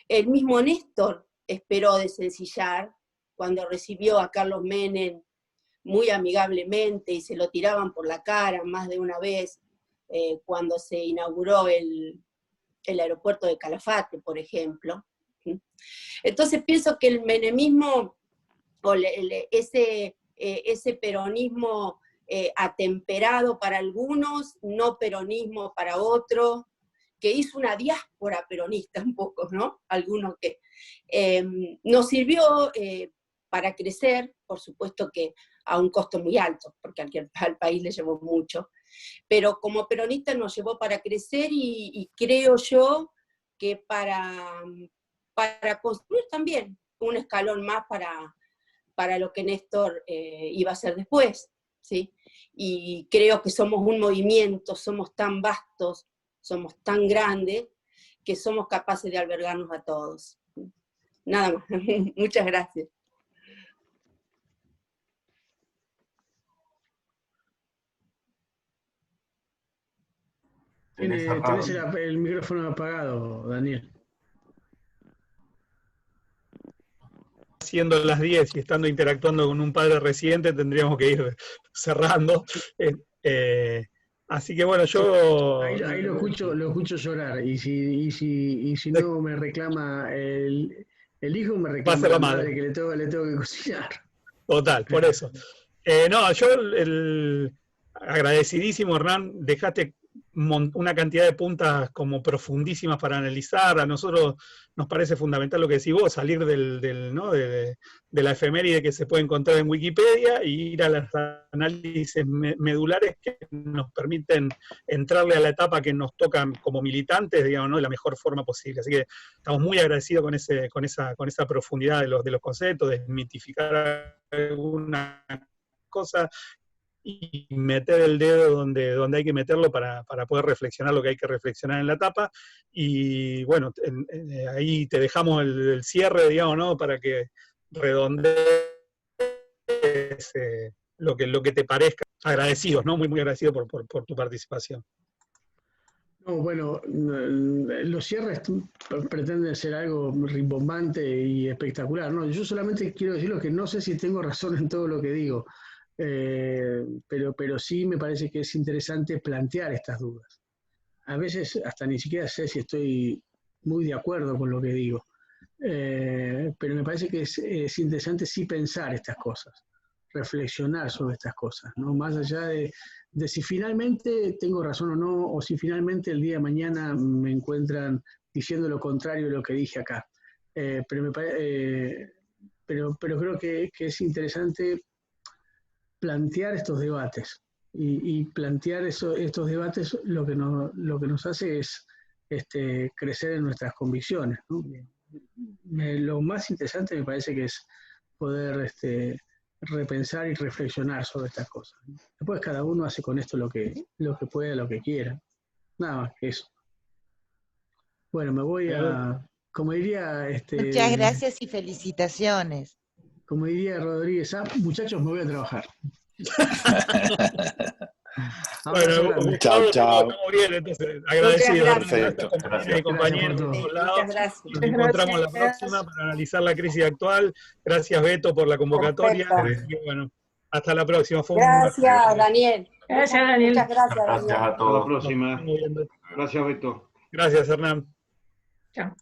El mismo Néstor esperó desencillar cuando recibió a Carlos Menem muy amigablemente y se lo tiraban por la cara más de una vez cuando se inauguró el aeropuerto de Calafate, por ejemplo. Entonces pienso que el menemismo, o ese peronismo atemperado para algunos, no peronismo para otros, que hizo una diáspora peronista un poco, ¿no? Algunos que nos sirvió para crecer, por supuesto que a un costo muy alto, porque al país le llevó mucho, pero como peronista nos llevó para crecer y creo yo que para construir también un escalón más para lo que Néstor iba a hacer después, ¿sí? Y creo que somos un movimiento, somos tan vastos, somos tan grandes, que somos capaces de albergarnos a todos. Nada más. Muchas gracias. Tenés el micrófono apagado, Daniel. Siendo las 10 y estando interactuando con un padre residente, tendríamos que ir cerrando. Así que bueno, yo... Ahí lo escucho llorar, y si no me reclama el hijo, me reclama la madre que le tengo que cocinar. Total, por eso. No, yo agradecidísimo, Hernán, dejaste una cantidad de puntas como profundísimas para analizar. A nosotros nos parece fundamental lo que decís vos, salir de la efeméride que se puede encontrar en Wikipedia y ir a los análisis medulares que nos permiten entrarle a la etapa que nos toca como militantes, digamos, ¿no? De la mejor forma posible. Así que estamos muy agradecidos con esa profundidad de los conceptos, de desmitificar alguna cosa y meter el dedo donde hay que meterlo para poder reflexionar lo que hay que reflexionar en la etapa. Y bueno, ahí te dejamos el cierre, digamos, ¿no? Para que redondees lo que te parezca. Agradecidos, ¿no? Muy, muy agradecido por tu participación. No, bueno, los cierres pretenden ser algo rimbombante y espectacular, ¿no? Yo solamente quiero decirlo que no sé si tengo razón en todo lo que digo, pero sí me parece que es interesante plantear estas dudas. A veces hasta ni siquiera sé si estoy muy de acuerdo con lo que digo, pero me parece que es interesante sí pensar estas cosas, reflexionar sobre estas cosas, ¿no? Más allá de si finalmente tengo razón o no, o si finalmente el día de mañana me encuentran diciendo lo contrario de lo que dije acá. Pero creo que es interesante plantear estos debates, y plantear estos debates lo que nos hace es crecer en nuestras convicciones, ¿no? Lo más interesante me parece que es poder repensar y reflexionar sobre estas cosas. Después cada uno hace con esto lo que pueda, lo que quiera. Nada más que eso. Bueno, me voy como diría... Muchas gracias y felicitaciones. Como diría Rodríguez, muchachos, me voy a trabajar. Bueno, chao. Estamos bien, entonces, agradecidos. Perfecto. Gracias, compañeros. Muchas gracias. Nos encontramos la próxima para analizar la crisis actual. Gracias, Beto, por la convocatoria. Y bueno, hasta la próxima. Gracias, Daniel. Gracias, Daniel. Muchas gracias, Daniel. Gracias a Hasta todos. la próxima. Gracias, Beto. Gracias, Hernán. Chao.